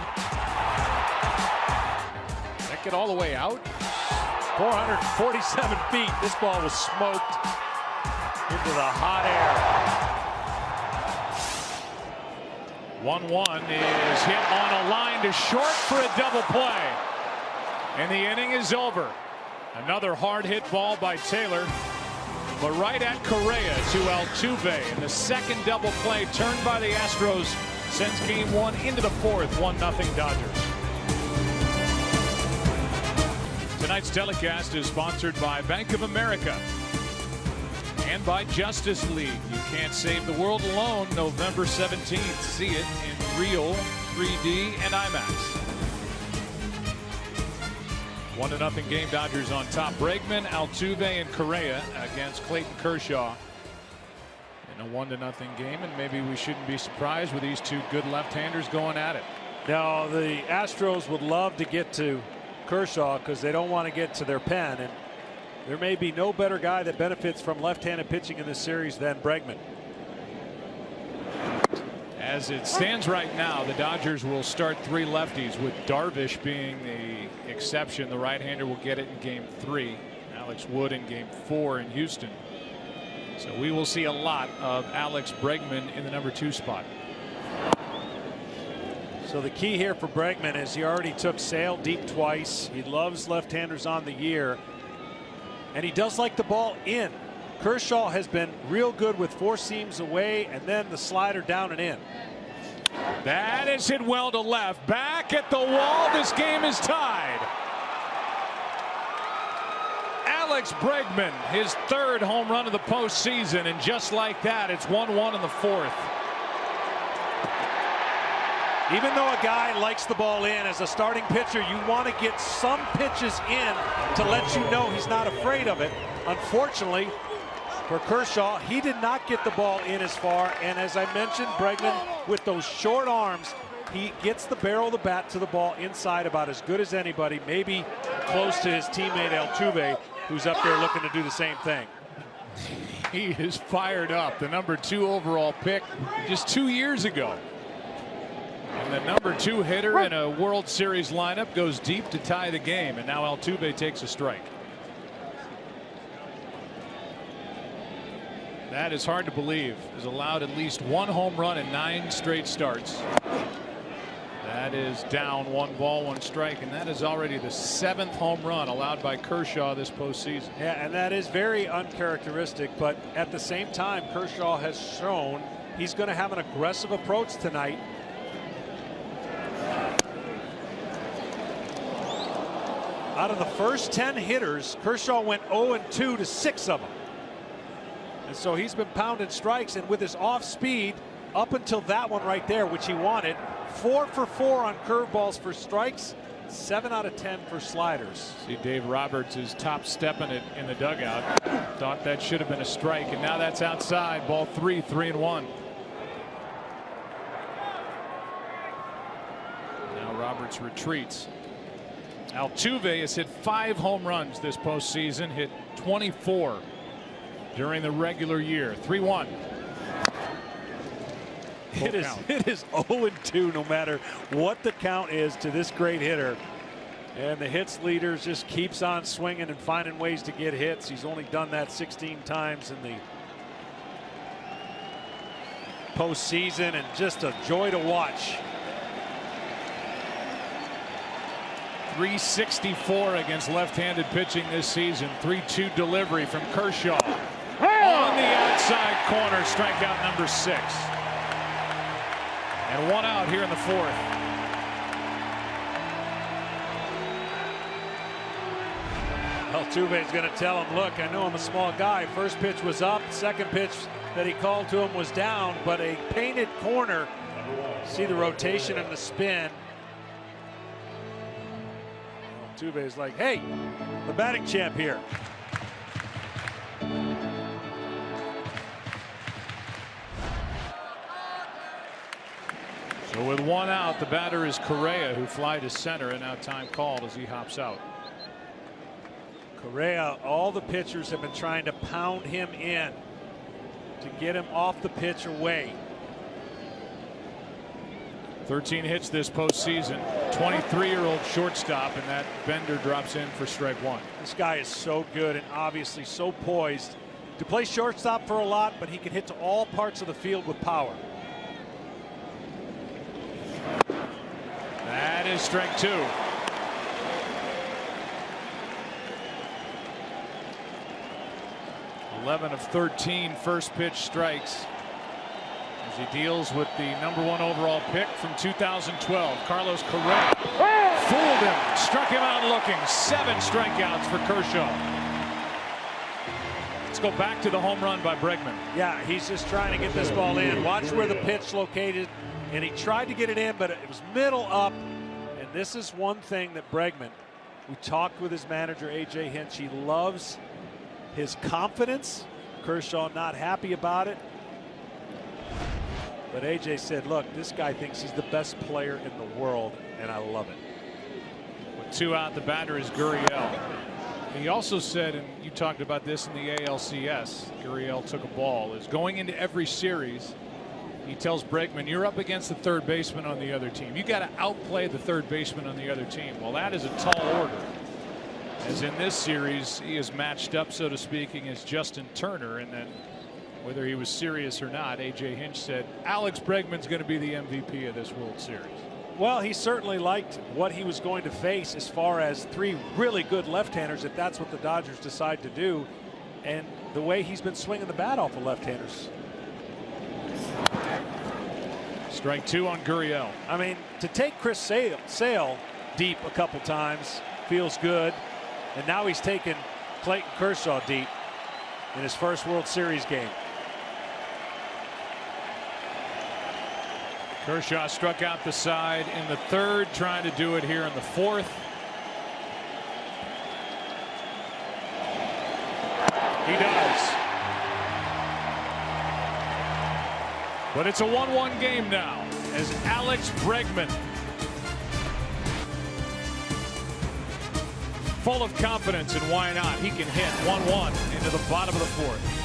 That get all the way out? 447 feet. This ball was smoked into the hot air. 1-1 is hit on a line to short for a double play. And the inning is over. Another hard hit ball by Taylor, but right at Correa to Altuve. And the second double play turned by the Astros sends game 1 into the 4th. 1-0 Dodgers. Tonight's telecast is sponsored by Bank of America and by Justice League. You can't save the world alone. November 17th. See it in real 3D and IMAX. 1-0 game. Dodgers on top. Bregman, Altuve, and Correa against Clayton Kershaw in a 1-0 game, and maybe we shouldn't be surprised with these 2 good left-handers going at it. Now the Astros would love to get to Kershaw because they don't want to get to their pen, and there may be no better guy that benefits from left-handed pitching in this series than Bregman. As it stands right now, the Dodgers will start 3 lefties, with Darvish being the exception. The right-hander will get it in game 3. Alex Wood in game 4 in Houston. So we will see a lot of Alex Bregman in the number 2 spot. So the key here for Bregman is he already took Sale deep twice. He loves left-handers on the year, and he does like the ball in. Kershaw has been real good with 4 seams away and then the slider down and in. That is hit well to left. Back at the wall. This game is tied. Alex Bregman, his 3rd home run of the postseason, and just like that, it's 1-1 in the 4th. Even though a guy likes the ball in, as a starting pitcher, you want to get some pitches in to let you know he's not afraid of it. Unfortunately for Kershaw, he did not get the ball in as far, and as I mentioned, Bregman, with those short arms, he gets the barrel of the bat to the ball inside about as good as anybody, maybe close to his teammate Altuve, who's up there looking to do the same thing. He is fired up. The number 2 overall pick just 2 years ago. And the number 2 hitter in a World Series lineup goes deep to tie the game, and now Altuve takes a strike. That is hard to believe. Has allowed at least one home run in 9 straight starts. That is down 1 ball, 1 strike, and that is already the 7th home run allowed by Kershaw this postseason. Yeah, and that is very uncharacteristic, but at the same time, Kershaw has shown he's going to have an aggressive approach tonight. Out of the first 10 hitters, Kershaw went 0-2 to 6 of them. And so he's been pounding strikes, and with his off speed up until that one right there, which he wanted, 4 for 4 on curveballs for strikes, 7 out of 10 for sliders. See, Dave Roberts is top stepping it in the dugout. Thought that should have been a strike, and now that's outside. Ball 3, 3-1. Now Roberts retreats. Altuve has hit 5 home runs this postseason, hit 24 during the regular year. 3-1. It is 0-2 no matter what the count is to this great hitter. And the hits leader just keeps on swinging and finding ways to get hits. He's only done that 16 times in the postseason, and just a joy to watch. 364 against left-handed pitching this season. 3-2 delivery from Kershaw. On the outside corner, strikeout number 6. And 1 out here in the 4th. Altuve is going to tell him, look, I know I'm a small guy. First pitch was up. Second pitch that he called to him was down, but a painted corner. See the rotation and the spin. Altuve is like, hey, the batting champ here. So with 1 out, the batter is Correa, who fly to center, and now time called as he hops out. Correa, all the pitchers have been trying to pound him in to get him off the pitch away. 13 hits this postseason. 23-year-old shortstop, and that Bender drops in for strike 1. This guy is so good and obviously so poised to play shortstop for a lot, but he can hit to all parts of the field with power. That is strike 2. (11 of 13 first pitch strikes) as he deals with the #1 overall pick from 2012, Carlos Correa. Fooled him, struck him out looking. 7 strikeouts for Kershaw. Let's go back to the home run by Bregman. Yeah, he's just trying to get this ball in. Watch where the pitch located, and he tried to get it in, but it was middle up. And this is one thing that Bregman, we talked with his manager, A.J. Hinch, he loves his confidence. Kershaw not happy about it. But A.J. said, look, this guy thinks he's the best player in the world, and I love it. With 2 out, the batter is Gurriel. He also said, and you talked about this in the ALCS, Gurriel took a ball, is going into every series, he tells Bregman, you're up against the third baseman on the other team. You got to outplay the third baseman on the other team. Well, that is a tall order. As in this series, he is matched up, so to speak, against Justin Turner, and then whether he was serious or not, A.J. Hinch said Alex Bregman's going to be the MVP of this World Series. Well, he certainly liked what he was going to face as far as 3 really good left-handers, if that's what the Dodgers decide to do, and the way he's been swinging the bat off of left-handers. Strike 2 on Gurriel. I mean, to take Chris Sale deep a couple times feels good, and now he's taken Clayton Kershaw deep in his first World Series game. Kershaw struck out the side in the 3rd, trying to do it here in the 4th. He does. But it's a 1-1 game now as Alex Bregman, full of confidence, and why not? He can hit 1-1 into the bottom of the 4th.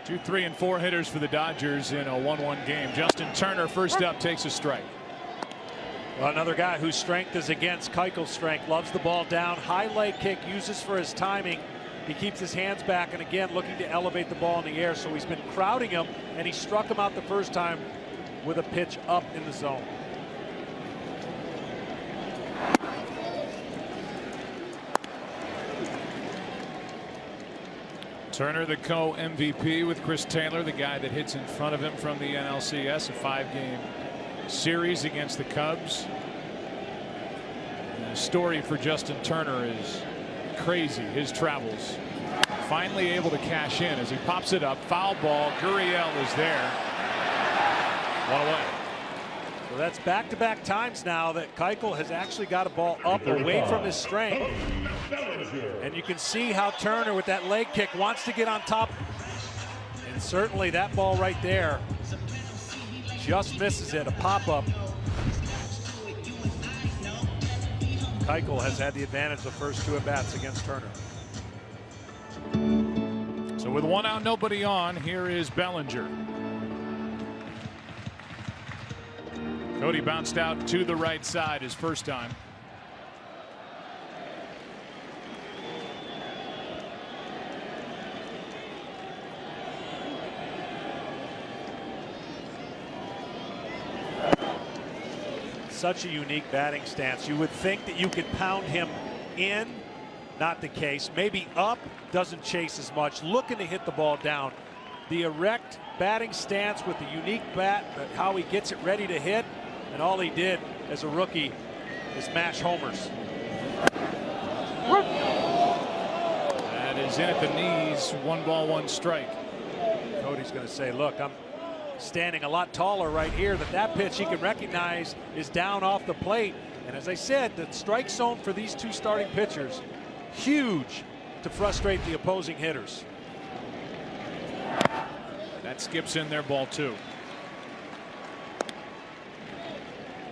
2, 3, and 4 hitters for the Dodgers in a 1-1 game. Justin Turner first up takes a strike. Well, another guy whose strength is against Keuchel's strength. Loves the ball down. High leg kick, uses for his timing. He keeps his hands back and again looking to elevate the ball in the air. So he's been crowding him, and he struck him out the first time with a pitch up in the zone. Turner, the co-MVP with Chris Taylor, the guy that hits in front of him from the NLCS, a 5-game series against the Cubs. And the story for Justin Turner is crazy. His travels. Finally able to cash in as he pops it up. Foul ball. Gurriel is there. One away. So that's back-to-back times now that Keuchel has actually got a ball up away from his strength. And you can see how Turner with that leg kick wants to get on top. And certainly that ball right there just misses it, a pop-up. Keuchel has had the advantage the first 2 at-bats against Turner. So with 1 out, nobody on, here is Bellinger. Cody bounced out to the right side his first time. Such a unique batting stance. You would think that you could pound him in. Not the case. Maybe up, doesn't chase as much. Looking to hit the ball down. The erect batting stance with the unique bat, how he gets it ready to hit. And all he did as a rookie is mash homers. That is in at the knees. 1 ball, 1 strike. Cody's going to say, look, I'm standing a lot taller right here. That pitch he can recognize is down off the plate. And as I said, the strike zone for these 2 starting pitchers, huge to frustrate the opposing hitters. That skips in there, ball 2.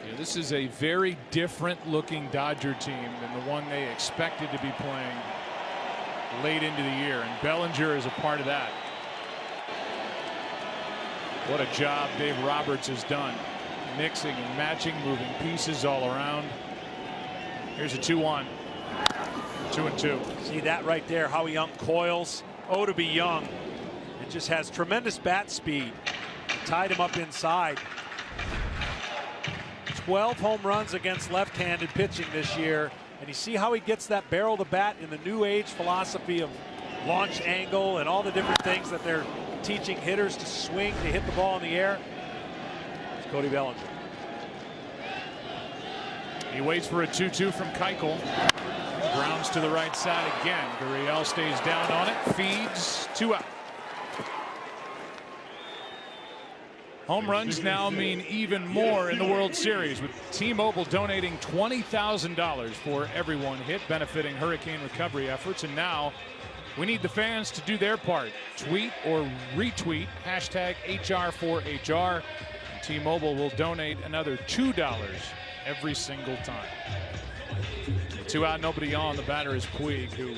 Yeah, this is a very different looking Dodger team than the one they expected to be playing late into the year. And Bellinger is a part of that. What a job Dave Roberts has done. Mixing and matching, moving pieces all around. Here's a 2-1. 2-2. See that right there, how he uncoils. Oh, to be young. It just has tremendous bat speed. Tied him up inside. 12 home runs against left-handed pitching this year. And you see how he gets that barrel to bat in the new age philosophy of launch angle and all the different things that they're teaching hitters to swing to hit the ball in the air. It's Cody Bellinger. He waits for a 2-2 from Keuchel. Grounds to the right side again. Gurriel stays down on it. Feeds. 2 out. Home runs now mean even more in the World Series, with T-Mobile donating $20,000 for every 1 hit, benefiting hurricane recovery efforts. And now we need the fans to do their part. Tweet or retweet #HR4HR. T-Mobile will donate another $2 every single time. 2 out, nobody on. The batter is Puig, who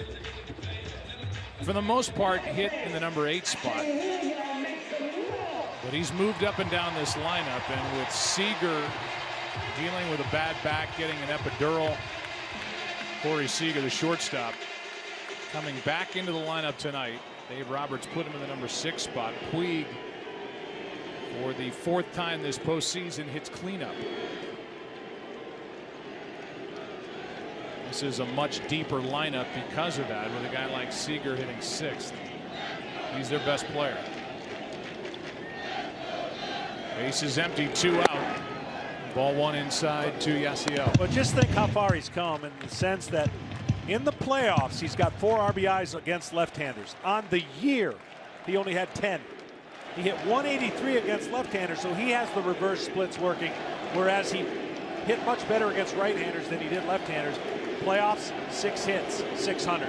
for the most part hit in the number 8 spot. But he's moved up and down this lineup, and with Seager dealing with a bad back, getting an epidural, Corey Seager, the shortstop, coming back into the lineup tonight. Dave Roberts put him in the number 6 spot. Puig, for the 4th time this postseason, hits cleanup. This is a much deeper lineup because of that, with a guy like Seager hitting 6th. He's their base player. Base is empty, 2 out. Ball 1 inside to Yasiel. But just think how far he's come in the sense that in the playoffs, he's got 4 RBIs against left-handers. On the year, he only had 10. He hit 183 against left-handers, so he has the reverse splits working, whereas he hit much better against right-handers than he did left-handers. Playoffs, 6 hits, 600.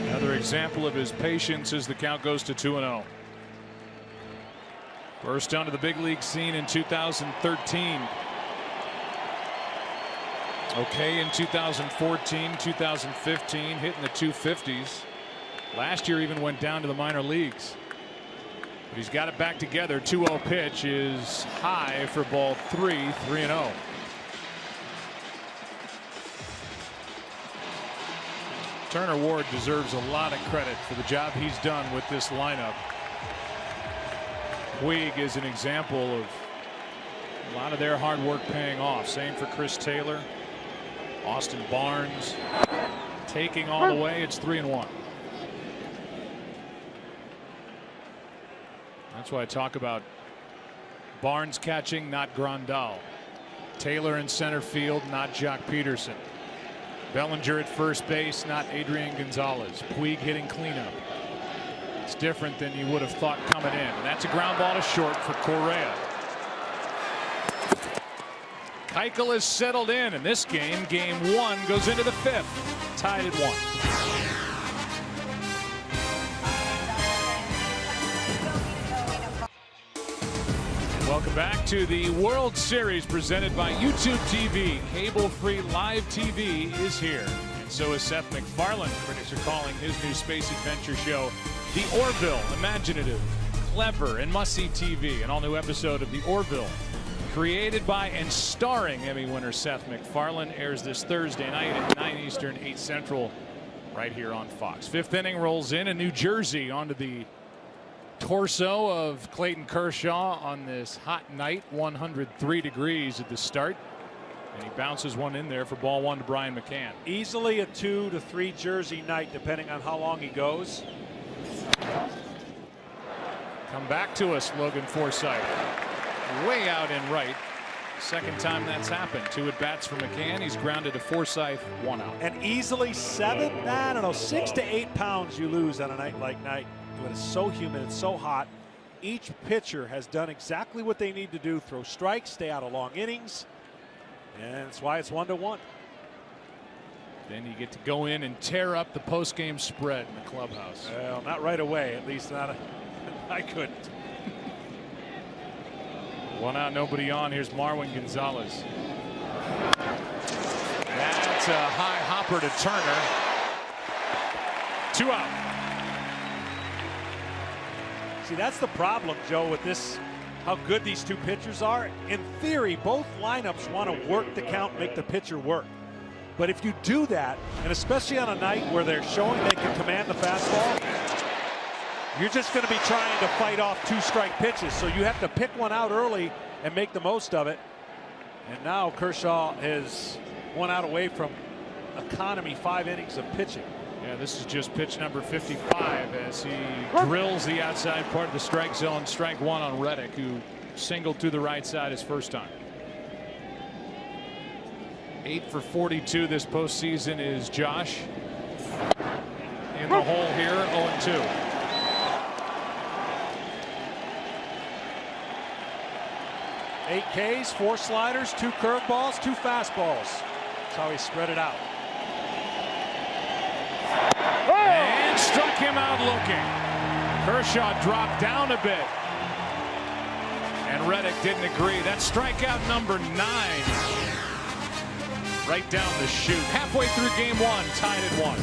Another example of his patience as the count goes to 2-0. Burst onto the big league scene in 2013. Okay in 2014, 2015, hitting the 250s. Last year even went down to the minor leagues. But he's got it back together. 2-0 pitch is high for ball 3, 3-0. Turner Ward deserves a lot of credit for the job he's done with this lineup. Puig is an example of a lot of their hard work paying off. Same for Chris Taylor. Austin Barnes taking all the way. It's 3-1. That's why I talk about Barnes catching, not Grandal. Taylor in center field, not Jock Peterson. Bellinger at first base, not Adrian Gonzalez. Puig hitting cleanup. It's different than you would have thought coming in. And that's a ground ball to short for Correa. Keuchel is settled in this game. Game 1 goes into the 5th. Tied at 1. Welcome back to the World Series presented by YouTube TV. Cable-free live TV is here. And so is Seth MacFarlane. Critics are calling his new space adventure show The Orville. Imaginative, clever, and must-see TV. An all-new episode of The Orville, created by and starring Emmy winner Seth MacFarlane, airs this Thursday night at 9 Eastern, 8 Central, right here on Fox. 5th inning rolls in New Jersey onto the torso of Clayton Kershaw on this hot night. 103 degrees at the start, and he bounces one in there for ball 1 to Brian McCann. Easily a 2 to 3 Jersey night, depending on how long he goes. Come back to us, Logan Forsythe. Way out in right. Second time that's happened. 2 at bats for McCann. He's grounded to Forsythe, 1 out. And easily 6 to 8 pounds you lose on a night like night. When it's so humid, it's so hot. Each pitcher has done exactly what they need to do: throw strikes, stay out of long innings, and that's why it's 1-1. Then you get to go in and tear up the post-game spread in the clubhouse. Well, not right away. At least not. I couldn't. 1 out, nobody on. Here's Marwin Gonzalez. That's a high hopper to Turner. 2 out. See, that's the problem, Joe, with this, how good these two pitchers are. In theory, both lineups want to work the count, make the pitcher work. But if you do that, and especially on a night where they're showing they can command the fastball, you're just going to be trying to fight off 2-strike pitches. So you have to pick one out early and make the most of it. And now Kershaw is 1 out away from economy 5 innings of pitching. Yeah, this is just pitch number 55 as he drills the outside part of the strike zone. Strike 1 on Reddick, who singled to the right side his first time. 8 for 42 this postseason is Josh. In the hole here, 0-2. Eight Ks, 4 sliders, 2 curveballs, 2 fastballs. That's how he spread it out. And struck him out looking. Kershaw dropped down a bit. And Reddick didn't agree. That's strikeout number 9. Right down the chute. Halfway through game 1, tied at 1.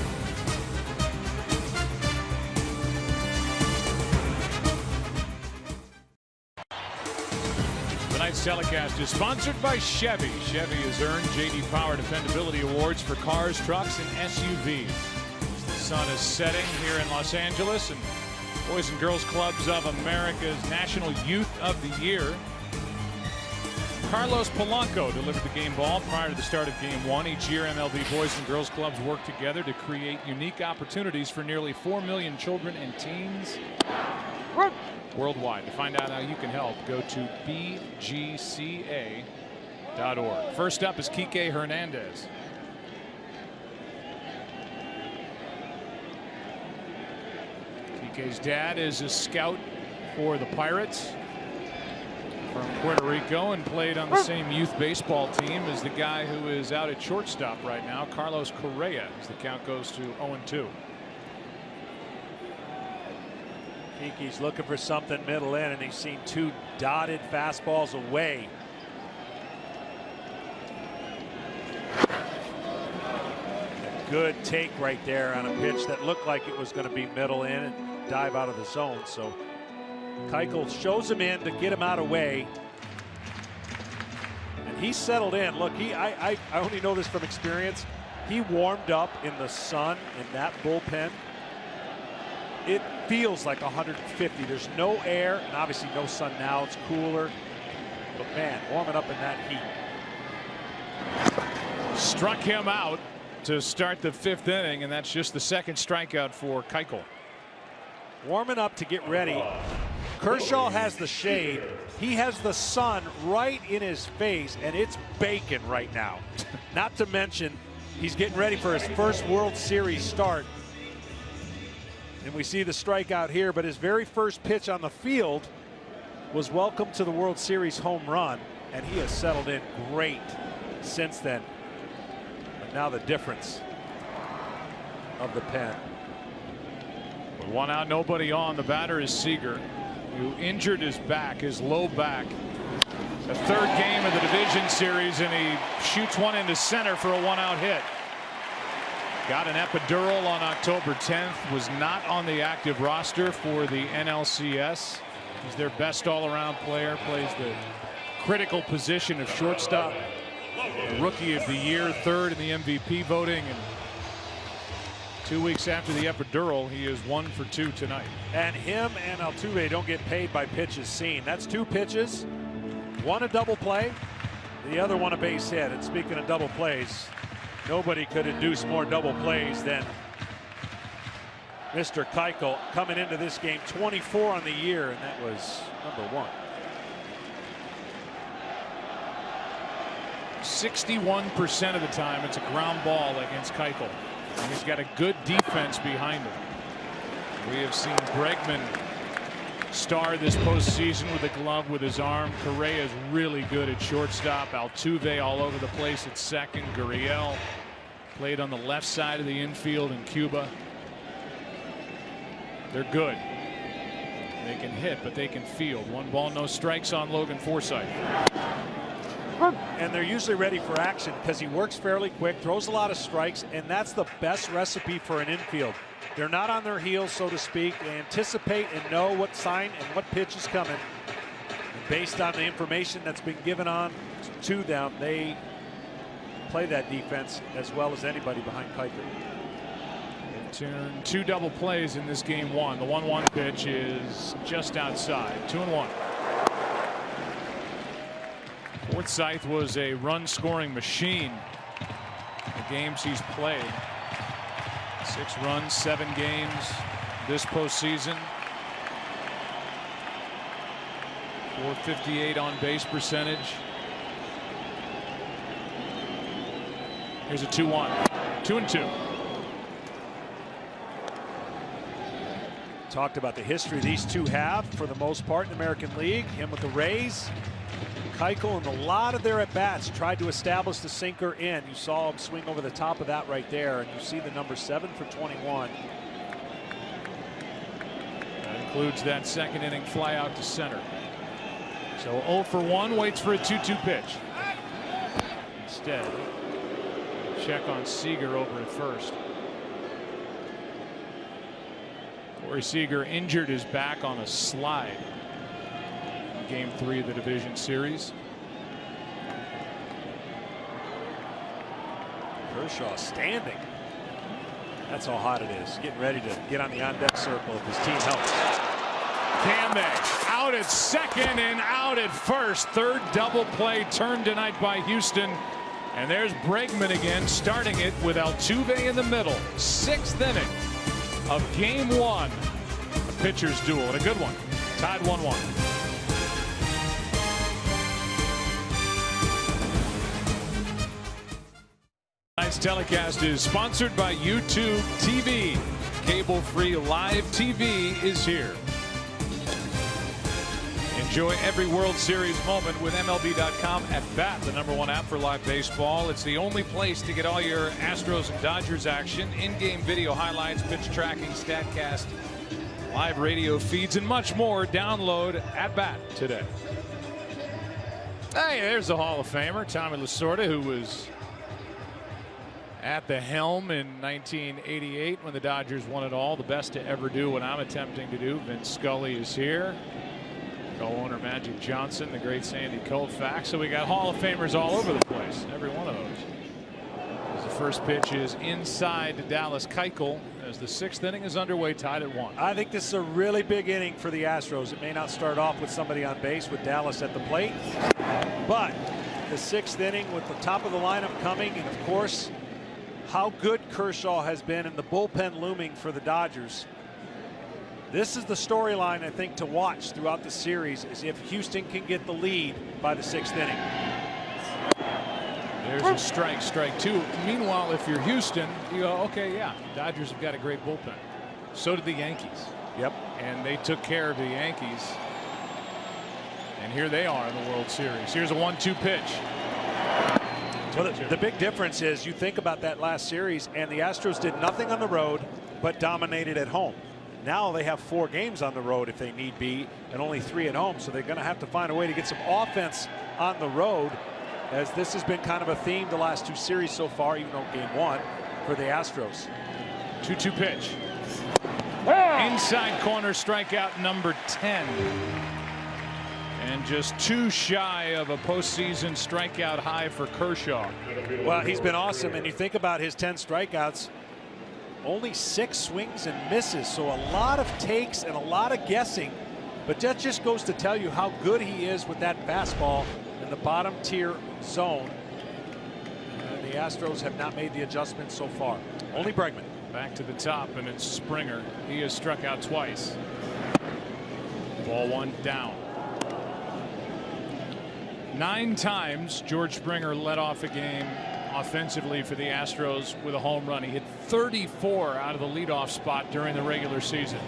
Tonight's telecast is sponsored by Chevy. Chevy has earned J.D. Power Dependability Awards for cars, trucks, and SUVs. The sun is setting here in Los Angeles, and Boys and Girls Clubs of America's National Youth of the Year. Carlos Polanco delivered the game ball prior to the start of game 1. Each year, MLB Boys and Girls Clubs work together to create unique opportunities for nearly 4 million children and teens worldwide. To find out how you can help, go to bgca.org. First up is Kike Hernandez. Kike's dad is a scout for the Pirates from Puerto Rico and played on the same youth baseball team as the guy who is out at shortstop right now, Carlos Correa, as the count goes to 0-2. Kiki's looking for something middle in, and he's seen 2 dotted fastballs away. A good take right there on a pitch that looked like it was going to be middle in and dive out of the zone. So Keuchel shows him in to get him out of the way. And he settled in. Look, I only know this from experience. He warmed up in the sun in that bullpen. It feels like 150. There's no air, and obviously no sun now. It's cooler. But man, warming up in that heat. Struck him out to start the 5th inning, and that's just the 2nd strikeout for Keuchel. Warming up to get ready. Kershaw has the shade. He has the sun right in his face, and it's baking right now. Not to mention, he's getting ready for his first World Series start. And we see the strikeout here, but his very first pitch on the field was welcome to the World Series home run, and he has settled in great since then. But now the difference of the pen. With 1 out, nobody on. The batter is Seager, who injured his back, his low back. The 3rd game of the division series, and he shoots one into center for a 1-out hit. Got an epidural on October 10th. Was not on the active roster for the NLCS. He's their best all-around player. Plays the critical position of shortstop. Rookie of the year, 3rd in the MVP voting. And 2 weeks after the epidural, he is 1 for 2 tonight. And him and Altuve don't get paid by pitches seen. That's 2 pitches. One a double play, the other one a base hit. And speaking of double plays, nobody could induce more double plays than Mr. Keuchel, coming into this game 24 on the year, and that was number 1. 61% of the time it's a ground ball against Keuchel. And he's got a good defense behind him. We have seen Bregman star this postseason with a glove with his arm. Correa is really good at shortstop. Altuve all over the place at second. Gurriel played on the left side of the infield in Cuba. They're good. They can hit, but they can field. 1 ball, no strikes on Logan Forsythe. And they're usually ready for action because he works fairly quick, throws a lot of strikes, and that's the best recipe for an infield. They're not on their heels, so to speak. They anticipate and know what sign and what pitch is coming. And based on the information that's been given on to them, they play that defense as well as anybody behind Keuchel. They've turned 2 double plays in this game 1. The 1-1 pitch is just outside. 2-1. Forsythe was a run-scoring machine in the games he's played. 6 runs, 7 games this postseason. .458 on base percentage. Here's a 2-1. 2-2. Talked about the history these two have for the most part in the American League. Him with the Rays. Keuchel in a lot of their at-bats tried to establish the sinker in. You saw him swing over the top of that right there, and you see the number 7 for 21. That includes that 2nd inning fly out to center. So 0 for 1, waits for a 2-2 pitch. Instead, check on Seager over at first. Corey Seager injured his back on a slide. Game 3 of the division series. Kershaw standing. That's how hot it is. Getting ready to get on the on-deck circle if his team helps. Kame out at second and out at first. 3rd double play turned tonight by Houston. And there's Bregman again, starting it with Altuve in the middle. 6th inning of game 1. A pitcher's duel, and a good one. Tied 1-1. Tonight's telecast is sponsored by YouTube TV. Cable-free live TV is here. Enjoy every World Series moment with MLB.com at BAT, the #1 app for live baseball. It's the only place to get all your Astros and Dodgers action, in-game video highlights, pitch tracking, StatCast, live radio feeds, and much more. Download at BAT today. Hey, there's the Hall of Famer, Tommy Lasorda, who was At the helm in 1988 when the Dodgers won it all. The best to ever do what I'm attempting to do. Vince Scully is here. Co-owner Magic Johnson, the great Sandy Koufax. So we got Hall of Famers all over the place. Every one of those. As the first pitch is inside to Dallas Keuchel as the 6th inning is underway, tied at 1. I think this is a really big inning for the Astros. It may not start off with somebody on base with Dallas at the plate, but the 6th inning with the top of the lineup coming, and of course how good Kershaw has been in the bullpen looming for the Dodgers. This is the storyline I think to watch throughout the series, is if Houston can get the lead by the 6th inning. There's a strike, strike 2. Meanwhile, if you're Houston, you go, okay, yeah, Dodgers have got a great bullpen. So did the Yankees. Yep. And they took care of the Yankees. And here they are in the World Series. Here's a 1-2 pitch. Well, the big difference is you think about that last series, and the Astros did nothing on the road but dominated at home. Now they have 4 games on the road if they need be, and only 3 at home. So they're going to have to find a way to get some offense on the road, as this has been kind of a theme the last 2 series so far, even though game 1 for the Astros. 2-2 pitch. Inside corner, strikeout number 10. And just 2 shy of a postseason strikeout high for Kershaw. Well, he's been awesome, and you think about his 10 strikeouts, only 6 swings and misses, so a lot of takes and a lot of guessing, but that just goes to tell you how good he is with that fastball in the bottom tier zone. And the Astros have not made the adjustment so far. Only Bregman. Back to the top, and it's Springer. He has struck out twice. Ball 1 down. 9 times George Springer led off a game offensively for the Astros with a home run. He hit 34 out of the leadoff spot during the regular season.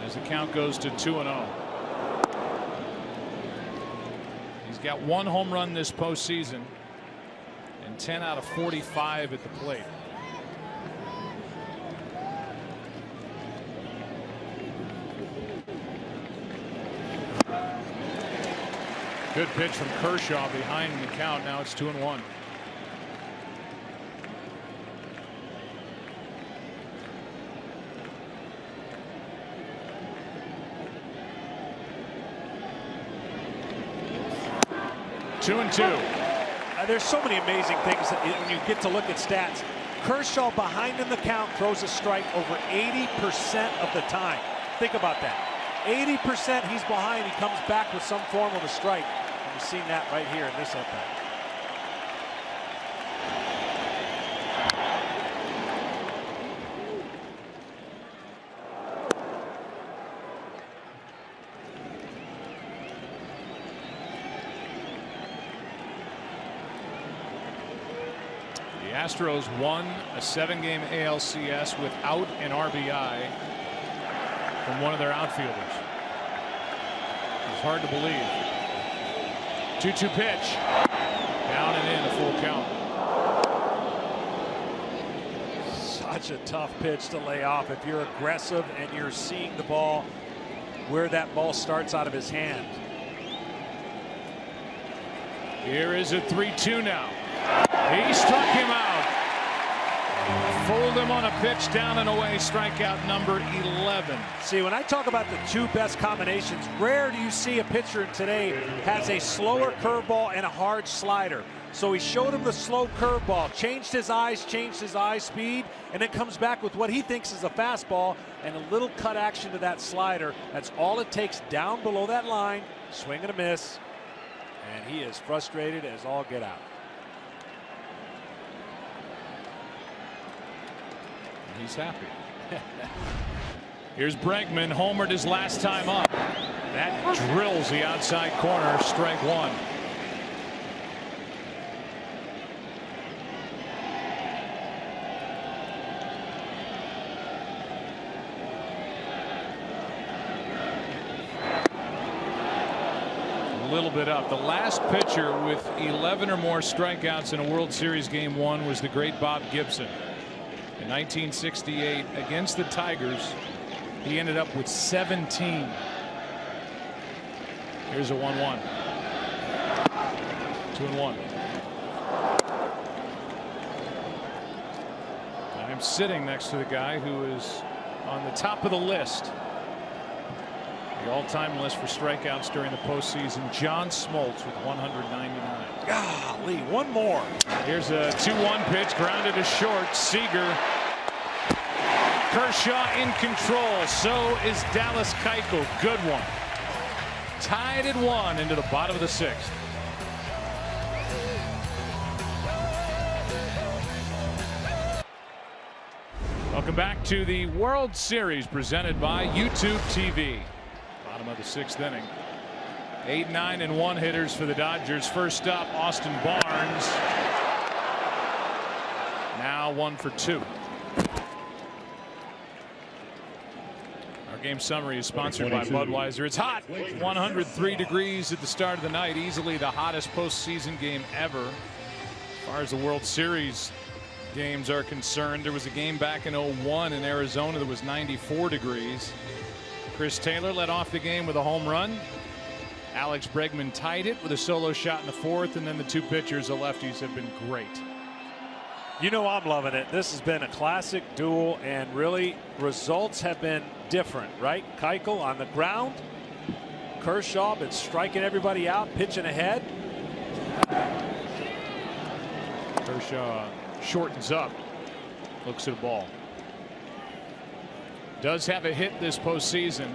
As the count goes to 2-0. He's got 1 home run this postseason and 10 out of 45 at the plate. Good pitch from Kershaw behind the count. Now it's 2-1. Two and 2. There's so many amazing things that when you get to look at stats. Kershaw behind in the count throws a strike over 80% of the time. Think about that. 80% he's behind. He comes back with some form of a strike. We've seen that right here in this at-bat. The Astros won a 7-game ALCS without an RBI from one of their outfielders. It's hard to believe. 2-2 pitch. Down and in, a full count. Such a tough pitch to lay off if you're aggressive and you're seeing the ball where that ball starts out of his hand. Here is a 3-2 now. He struck him out. Fooled him on a pitch down and away. Strikeout number 11. See, when I talk about the 2 best combinations, rare do you see a pitcher today has a slower curveball and a hard slider. So he showed him the slow curveball, changed his eye speed, and then comes back with what he thinks is a fastball and a little cut action to that slider. That's all it takes down below that line. Swing and a miss. And he is frustrated as all get out. He's happy. Here's Bregman, homered his last time up. That drills the outside corner, strike 1. A little bit up. The last pitcher with 11 or more strikeouts in a World Series game 1 was the great Bob Gibson. In 1968 against the Tigers, he ended up with 17. Here's a 1-1. 2-1. I'm sitting next to the guy who is on the top of the list. The all-time list for strikeouts during the postseason. John Smoltz with 199. Golly, one more. Here's a 2-1 pitch, grounded to short. Seager. Kershaw in control. So is Dallas Keuchel. Good one. Tied at 1 into the bottom of the 6th. Welcome back to the World Series presented by YouTube TV. Bottom of the 6th inning. 8, 9, and 1 hitters for the Dodgers. First up, Austin Barnes. Now 1 for 2. Our game summary is sponsored by Budweiser. It's hot. 103 degrees at the start of the night. Easily the hottest postseason game ever. As far as the World Series games are concerned, there was a game back in 01 in Arizona that was 94 degrees. Chris Taylor led off the game with a home run. Alex Bregman tied it with a solo shot in the 4th, and then the 2 pitchers, the lefties, have been great. You know I'm loving it. This has been a classic duel, and really results have been different, right? Keuchel on the ground. Kershaw been striking everybody out, pitching ahead. Kershaw shortens up, looks at the ball. Does have a hit this postseason.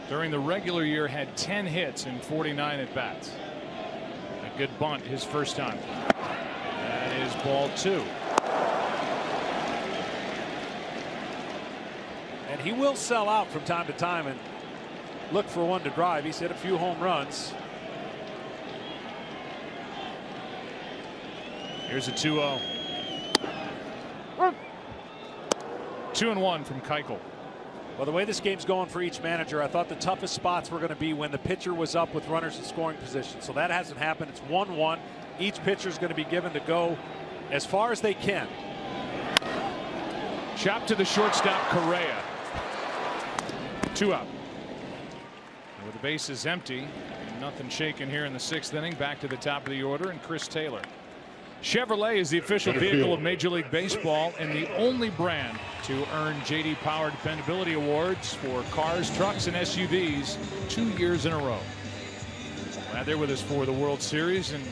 During the regular year had 10 hits in 49 at bats. A good bunt his first time. That is ball 2. And he will sell out from time to time and look for one to drive. He's hit a few home runs. Here's a 2-0. 2-1 from Keuchel. Well, the way this game's going for each manager, I thought the toughest spots were going to be when the pitcher was up with runners in scoring position. So that hasn't happened. It's 1-1. Each pitcher is going to be given to go as far as they can. Chop to the shortstop, Correa. 2 out. With the bases empty, nothing shaken here in the 6th inning. Back to the top of the order, and Chris Taylor. Chevrolet is the official vehicle of Major League Baseball and the only brand to earn J.D. Power Dependability Awards for cars, trucks, and SUVs 2 years in a row. Glad they're with us for the World Series, and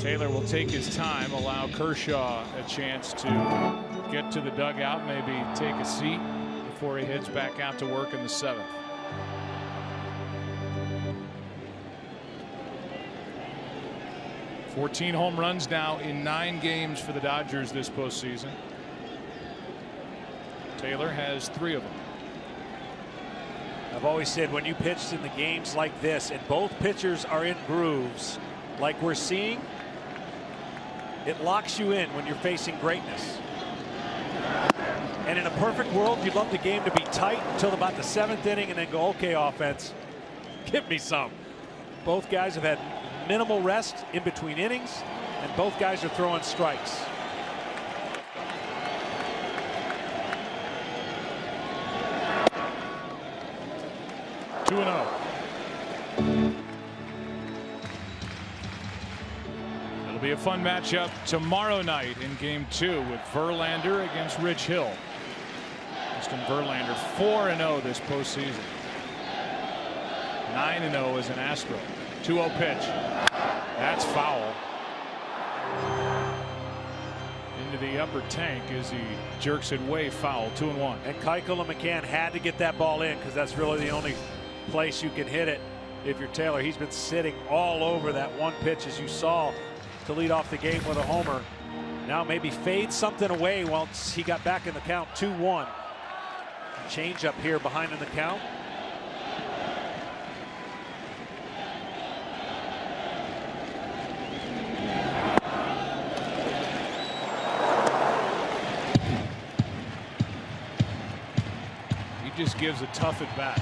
Taylor will take his time, allow Kershaw a chance to get to the dugout, maybe take a seat before he heads back out to work in the 7th. $14 home runs now in 9 games for the Dodgers this postseason. Taylor has 3 of them. I've always said when you pitch in the games like this and both pitchers are in grooves like we're seeing, it locks you in when you're facing greatness. And in a perfect world, you'd love the game to be tight until about the 7th inning and then go, okay, offense, give me some. Both guys have had minimal rest in between innings, and both guys are throwing strikes. Two and 0. It'll be a fun matchup tomorrow night in Game 2 with Verlander against Rich Hill. Justin Verlander 4-0 this postseason. 9-0 as an Astro. 2-0 pitch. That's foul. Into the upper tank as he jerks it way foul. 2-1. And Keuchel and McCann had to get that ball in because that's really the only place you can hit it if you're Taylor. He's been sitting all over that one pitch, as you saw, to lead off the game with a homer. Now maybe fade something away once he got back in the count. 2-1. Change up here behind in the count. Just gives a tough at bat.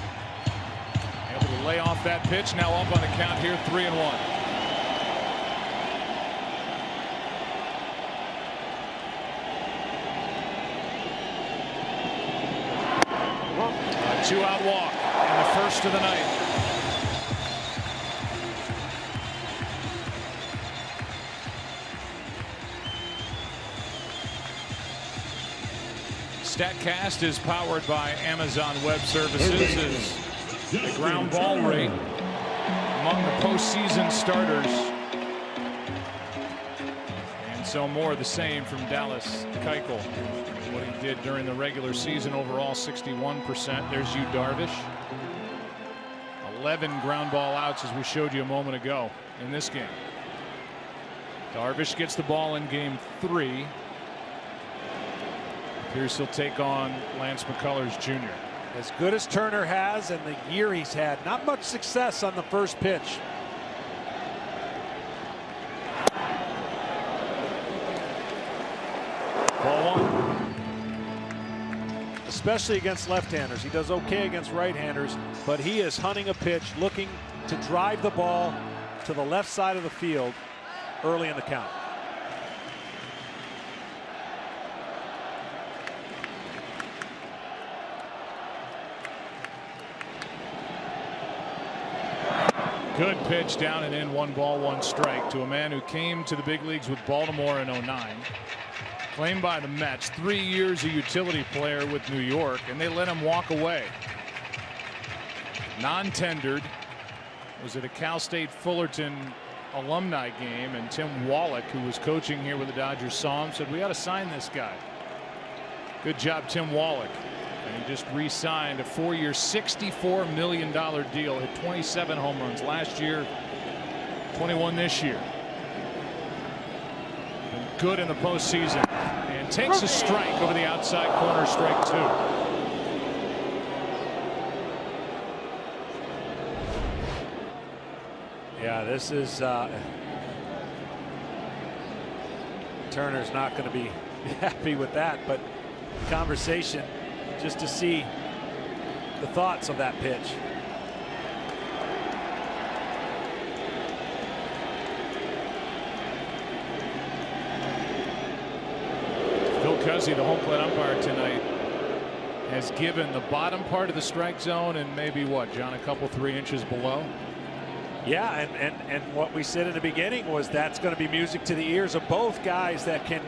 Able to lay off that pitch. Now up on the count here, 3-1. A 2-out walk in the first of the night. StatCast is powered by Amazon Web Services. As the ground ball rate among the postseason starters, and so more the same from Dallas Keuchel. What he did during the regular season overall, 61%. There's Yu Darvish. 11 ground ball outs, as we showed you a moment ago in this game. Darvish gets the ball in game 3. Appears he'll take on Lance McCullers Jr. As good as Turner has and the year he's had, not much success on the first pitch. Ball 1. Especially against left-handers. He does okay against right-handers, but he is hunting a pitch, looking to drive the ball to the left side of the field early in the count. Good pitch down and in, 1 ball, 1 strike to a man who came to the big leagues with Baltimore in '09. Claimed by the Mets, 3 years a utility player with New York, and they let him walk away. Non-tendered. Was at a Cal State Fullerton alumni game, and Tim Wallach, who was coaching here with the Dodgers, saw him, said, "We ought to sign this guy." Good job, Tim Wallach. And he just re-signed a 4-year, $64 million deal. Hit 27 home runs last year, 21 this year. Been good in the postseason. And takes a strike over the outside corner, strike 2. Yeah, this is Turner's not going to be happy with that, but conversation just to see the thoughts of that pitch. Phil Cuzzi, the home plate umpire tonight, has given the bottom part of the strike zone and maybe what, John, a couple 3 inches below. Yeah, and what we said in the beginning was that's going to be music to the ears of both guys that can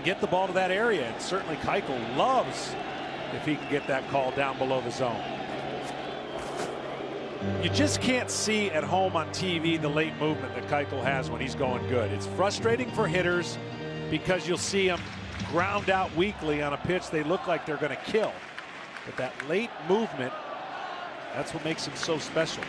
get the ball to that area, and certainly Keuchel loves if he can get that call down below the zone. You just can't see at home on TV the late movement that Keuchel has when he's going good. It's frustrating for hitters because you'll see him ground out weakly on a pitch they look like they're going to kill. But that late movement, that's what makes him so special.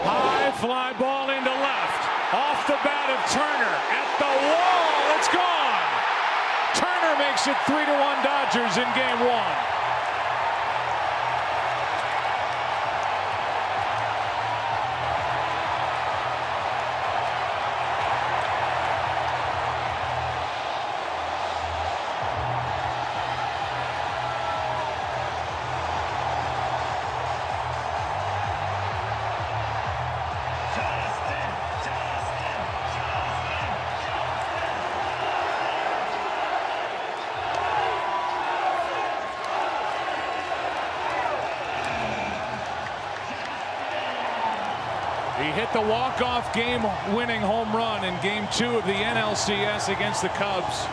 High fly ball into left. Off the bat of Turner. At the wall. It's gone. Turner makes it 3-1 Dodgers in game 1. He hit the walk-off game-winning home run in Game 2 of the NLCS against the Cubs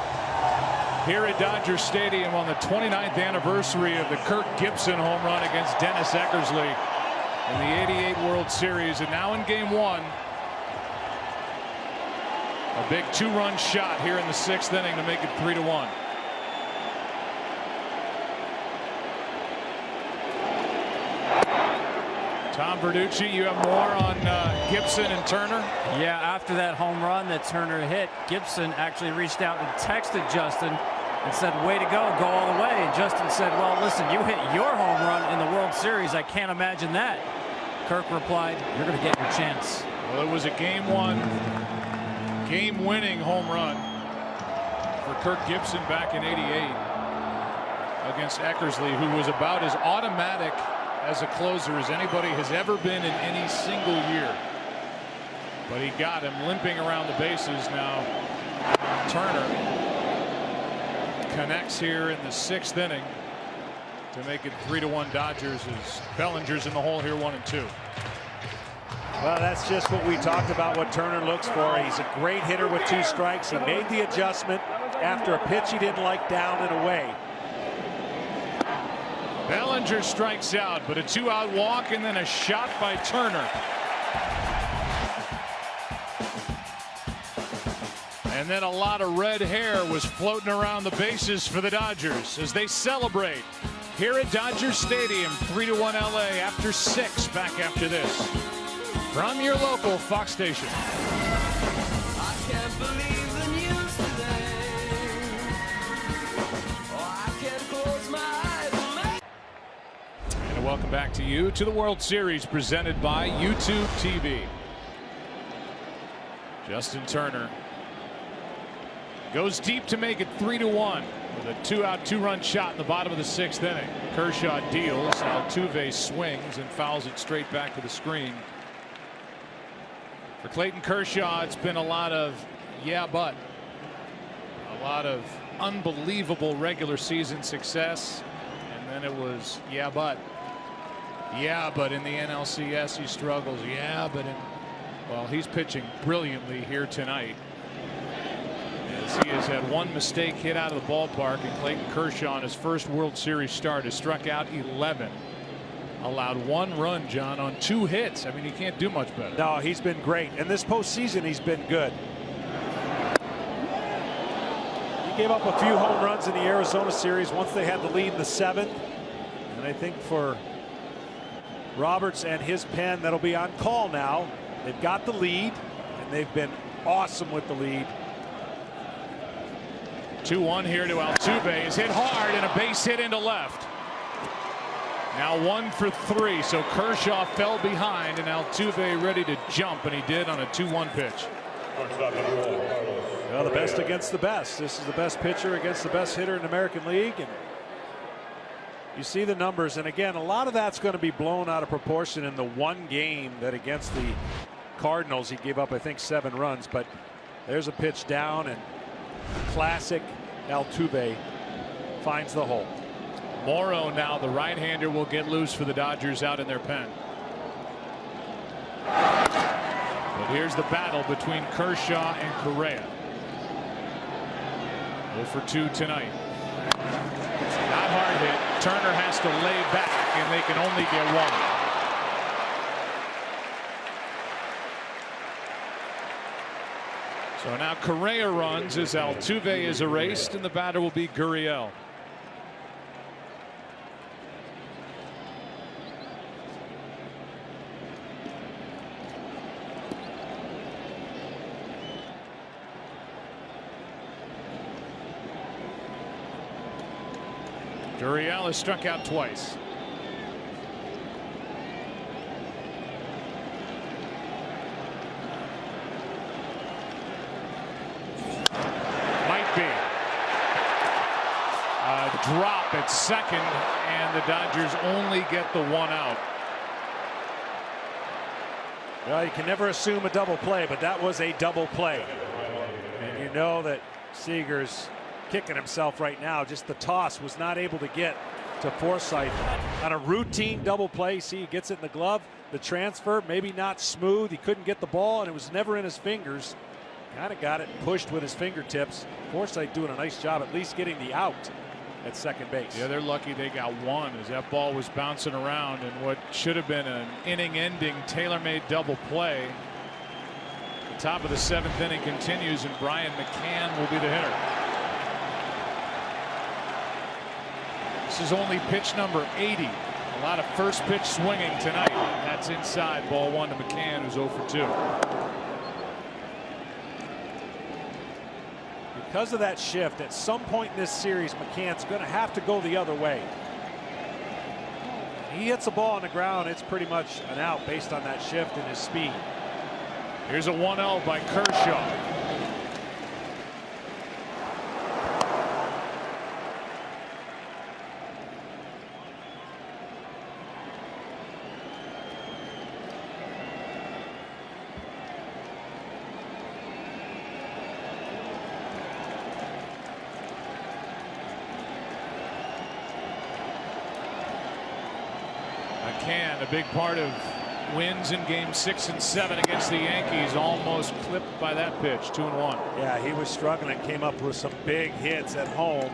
here at Dodger Stadium on the 29th anniversary of the Kirk Gibson home run against Dennis Eckersley in the '88 World Series. And now in Game 1, a big 2-run shot here in the 6th inning to make it 3-1. Tom Verducci, you have more on Gibson and Turner? Yeah, after that home run that Turner hit, Gibson actually reached out and texted Justin and said, "Way to go all the way." And Justin said, "Well, listen, you hit your home run in the World Series. I can't imagine that." Kirk replied, "You're going to get your chance." Well, it was a Game 1 game-winning home run for Kirk Gibson back in '88 against Eckersley, who was about as automatic as a closer as anybody has ever been in any single year. But he got him limping around the bases. Now Turner connects here in the 6th inning to make it 3-1 Dodgers as Bellinger's in the hole here, 1-2. Well, that's just what we talked about, what Turner looks for. He's a great hitter with 2 strikes. He made the adjustment after a pitch he didn't like down and away. Bellinger strikes out, but a 2-out walk and then a shot by Turner. And then a lot of red hair was floating around the bases for the Dodgers as they celebrate here at Dodger Stadium. 3-1 LA after 6. Back after this from your local Fox station. I can't believe the news today. Oh, I can't close my eyes. And welcome back to you to the World Series presented by YouTube TV. Justin Turner goes deep to make it 3-1 with a 2-out 2-run shot in the bottom of the 6th inning. Kershaw deals. Altuve swings and fouls it straight back to the screen. For Clayton Kershaw, it's been a lot of yeah, but a lot of unbelievable regular season success, and then it was yeah, but in the NLCS he struggles. Yeah, but well, he's pitching brilliantly here tonight. He has had 1 mistake hit out of the ballpark, and Clayton Kershaw in his first World Series start has struck out 11. Allowed 1 run, John, on 2 hits. I mean, he can't do much better. No, he's been great. And this postseason, he's been good. He gave up a few home runs in the Arizona series once they had the lead in the 7th. And I think for Roberts and his pen, that'll be on call now. They've got the lead, and they've been awesome with the lead. 2-1 here to Altuve. Is hit hard and a base hit into left. Now 1 for 3, so Kershaw fell behind and Altuve ready to jump, and he did on a 2-1 pitch. Well, the best against the best. This is the best pitcher against the best hitter in the American League, and you see the numbers. And again, a lot of that's going to be blown out of proportion in the 1 game that against the Cardinals he gave up, I think, 7 runs. But there's a pitch down, and classic Altuve finds the hole. Morrow now, the right-hander, will get loose for the Dodgers out in their pen. But here's the battle between Kershaw and Correa. 0 for 2 tonight. Not hard hit. Turner has to lay back, and they can only get 1. So now Correa runs as Altuve is erased, and the batter will be Gurriel. Gurriel has struck out twice. Might be a drop at second, and the Dodgers only get the 1 out. Well, you can never assume a double play, but that was a double play. And you know that Seager's kicking himself right now. Just the toss was not able to get to Forsythe on a routine double play. See, he gets it in the glove. The transfer maybe not smooth. He couldn't get the ball, and it was never in his fingers. Kind of got it pushed with his fingertips. Forsythe doing a nice job at least getting the out at second base. Yeah, they're lucky they got 1 as that ball was bouncing around, and what should have been an inning-ending tailor-made double play. The top of the 7th inning continues, and Brian McCann will be the hitter. This is only pitch number 80. A lot of first pitch swinging tonight. That's inside. Ball 1 to McCann, who's 0 for 2. Because of that shift, at some point in this series, McCann's going to have to go the other way. He hits a ball on the ground, it's pretty much an out based on that shift and his speed. Here's a 1-0 by Kershaw. McCann, a big part of wins in game 6 and 7 against the Yankees, almost clipped by that pitch. 2-1. Yeah, he was struggling, came up with some big hits at home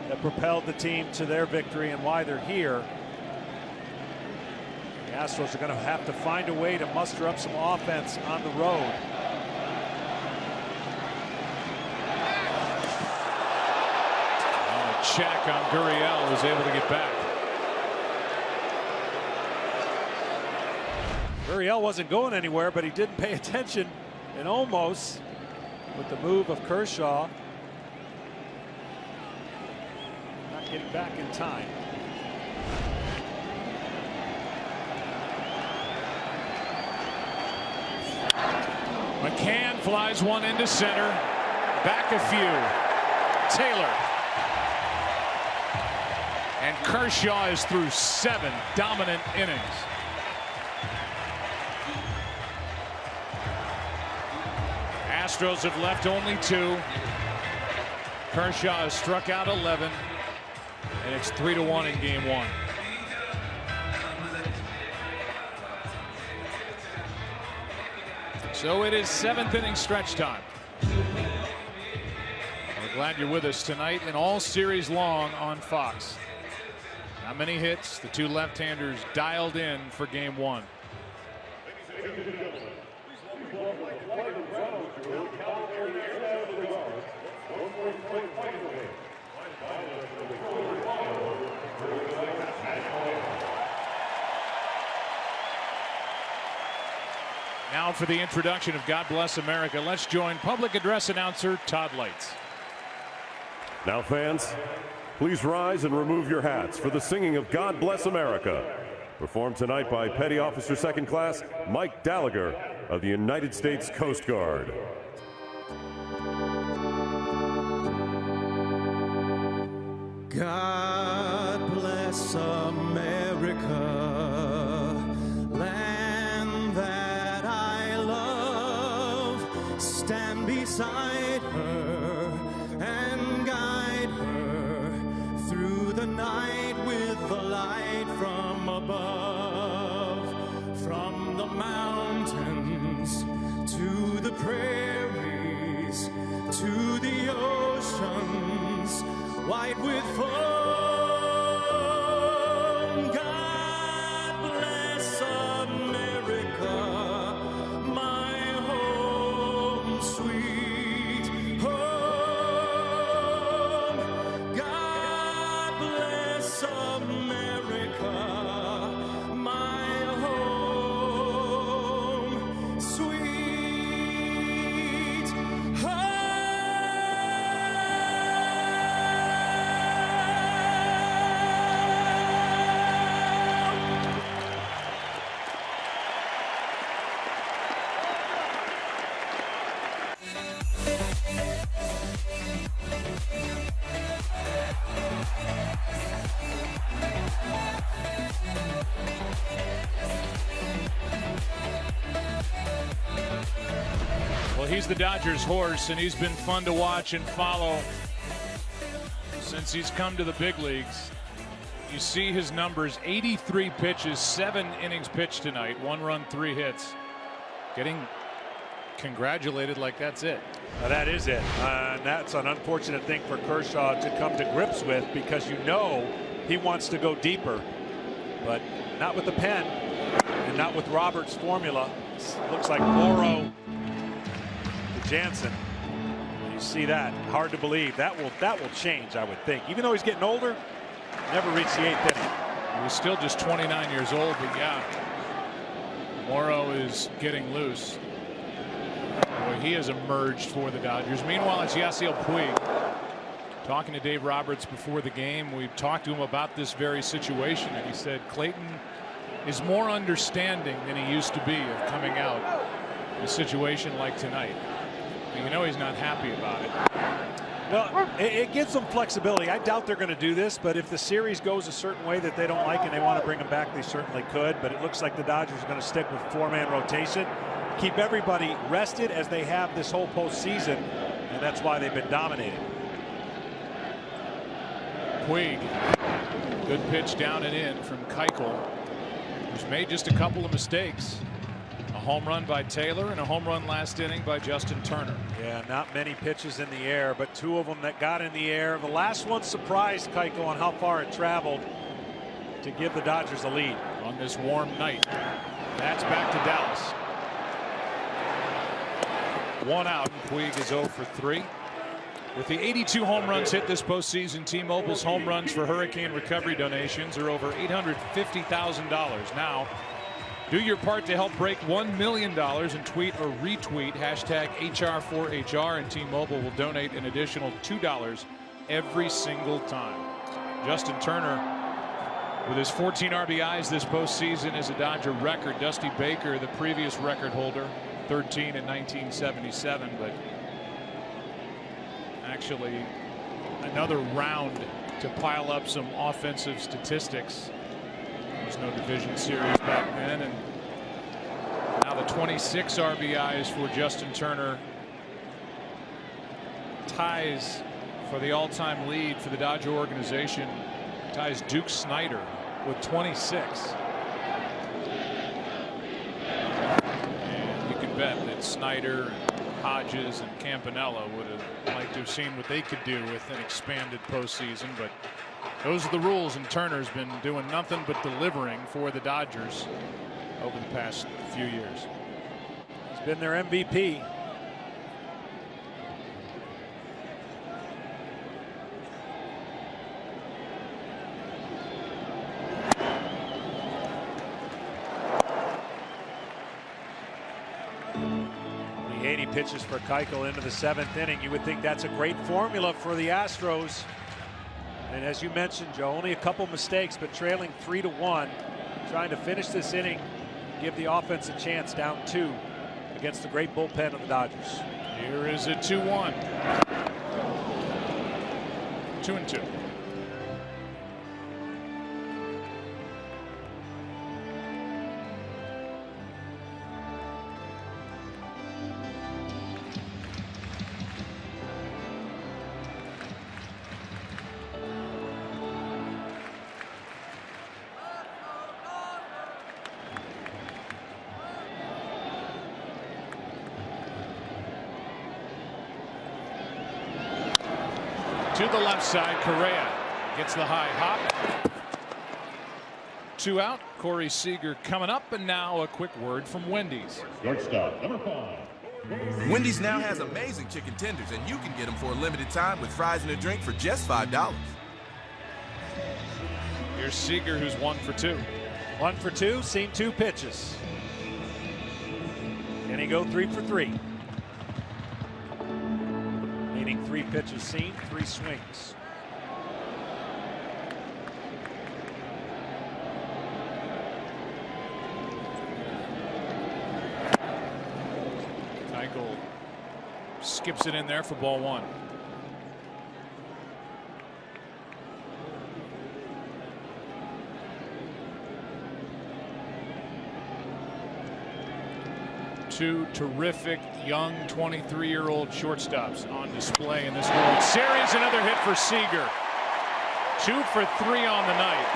that propelled the team to their victory and why they're here. The Astros are going to have to find a way to muster up some offense on the road. And a check on Gurriel, was able to get back. Gurriel wasn't going anywhere, but he didn't pay attention, and almost with the move of Kershaw. Not getting back in time. McCann flies one into center. Back a few. Taylor. And Kershaw is through 7 dominant innings. Astros have left only 2. Kershaw has struck out 11, and it's 3-1 in game 1. So it is 7th inning stretch time. We're glad you're with us tonight and all series long on Fox. Not many hits. The 2 left-handers dialed in for game 1. Now for the introduction of God Bless America, let's join public address announcer Todd Lights. Now, fans, please rise and remove your hats for the singing of God Bless America, performed tonight by Petty Officer Second Class Mike Gallagher of the United States Coast Guard. God bless America, land that I love. Stand beside her and guide her through the night with the light from above. From the mountains to the prairies to the oceans white with foam. God bless America, my home sweet home. God bless America, my home sweet home. Well, he's the Dodgers horse, and he's been fun to watch and follow since he's come to the big leagues. You see his numbers: 83 pitches, 7 innings pitched tonight, 1 run, 3 hits. Getting congratulated like that's it. That is it. And that's an unfortunate thing for Kershaw to come to grips with, because you know he wants to go deeper, but not with the pen and not with Roberts' formula. Looks like Morrow to Jansen. You see that? Hard to believe. That will change, I would think. Even though he's getting older, never reached the 8th inning. He was still just 29 years old, but yeah, Morrow is getting loose. Boy, he has emerged for the Dodgers. Meanwhile, it's Yasiel Puig talking to Dave Roberts before the game. We talked to him about this very situation, and he said Clayton is more understanding than he used to be of coming out in a situation like tonight. And you know he's not happy about it. Well, it gives them flexibility. I doubt they're going to do this, but if the series goes a certain way that they don't like and they want to bring him back, they certainly could. But it looks like the Dodgers are going to stick with 4-man rotation, keep everybody rested as they have this whole postseason, and that's why they've been dominating. Puig, good pitch down and in from Keuchel. who's made just a couple of mistakes. A home run by Taylor and a home run last inning by Justin Turner. Yeah, not many pitches in the air, but 2 of them that got in the air. The last one surprised Keuchel on how far it traveled to give the Dodgers a lead. On this warm night. That's back to Dallas. 1 out, and Puig is 0 for 3. With the 82 home runs hit this postseason, T-Mobile's home runs for hurricane recovery donations are over $850,000. Now, do your part to help break $1 million and tweet or retweet hashtag HR4HR, and T-Mobile will donate an additional $2 every single time. Justin Turner, with his 14 RBIs this postseason, is a Dodger record. Dusty Baker, the previous record holder, 13 in 1977, but actually another round to pile up some offensive statistics. There was no division series back then, and now the 26 RBIs for Justin Turner ties for the all-time lead for the Dodger organization, ties Duke Snider with 26. And you can bet that Snider, Hodges, and Campanella would have liked to have seen what they could do with an expanded postseason, but those are the rules, and Turner's been doing nothing but delivering for the Dodgers over the past few years. He's been their MVP. The 80 pitches for Keuchel into the 7th inning. You would think that's a great formula for the Astros. And as you mentioned, Joe, only a couple mistakes, but trailing 3-1, trying to finish this inning, give the offense a chance, down 2 against the great bullpen of the Dodgers. Here is a 2-1. 2-2. To the left side, Correa gets the high hop. 2 out. Corey Seager coming up, and now a quick word from Wendy's. Shortstop, number 5. Wendy's now has amazing chicken tenders, and you can get them for a limited time with fries and a drink for just $5. Here's Seager, who's 1 for 2. 1 for 2, seen 2 pitches. Can he go 3 for 3? Meaning 3 pitches seen, 3 swings. Keuchel skips it in there for ball 1. Two terrific young 23-year-old shortstops on display in this World Series. Another hit for Seager. 2 for 3 on the night.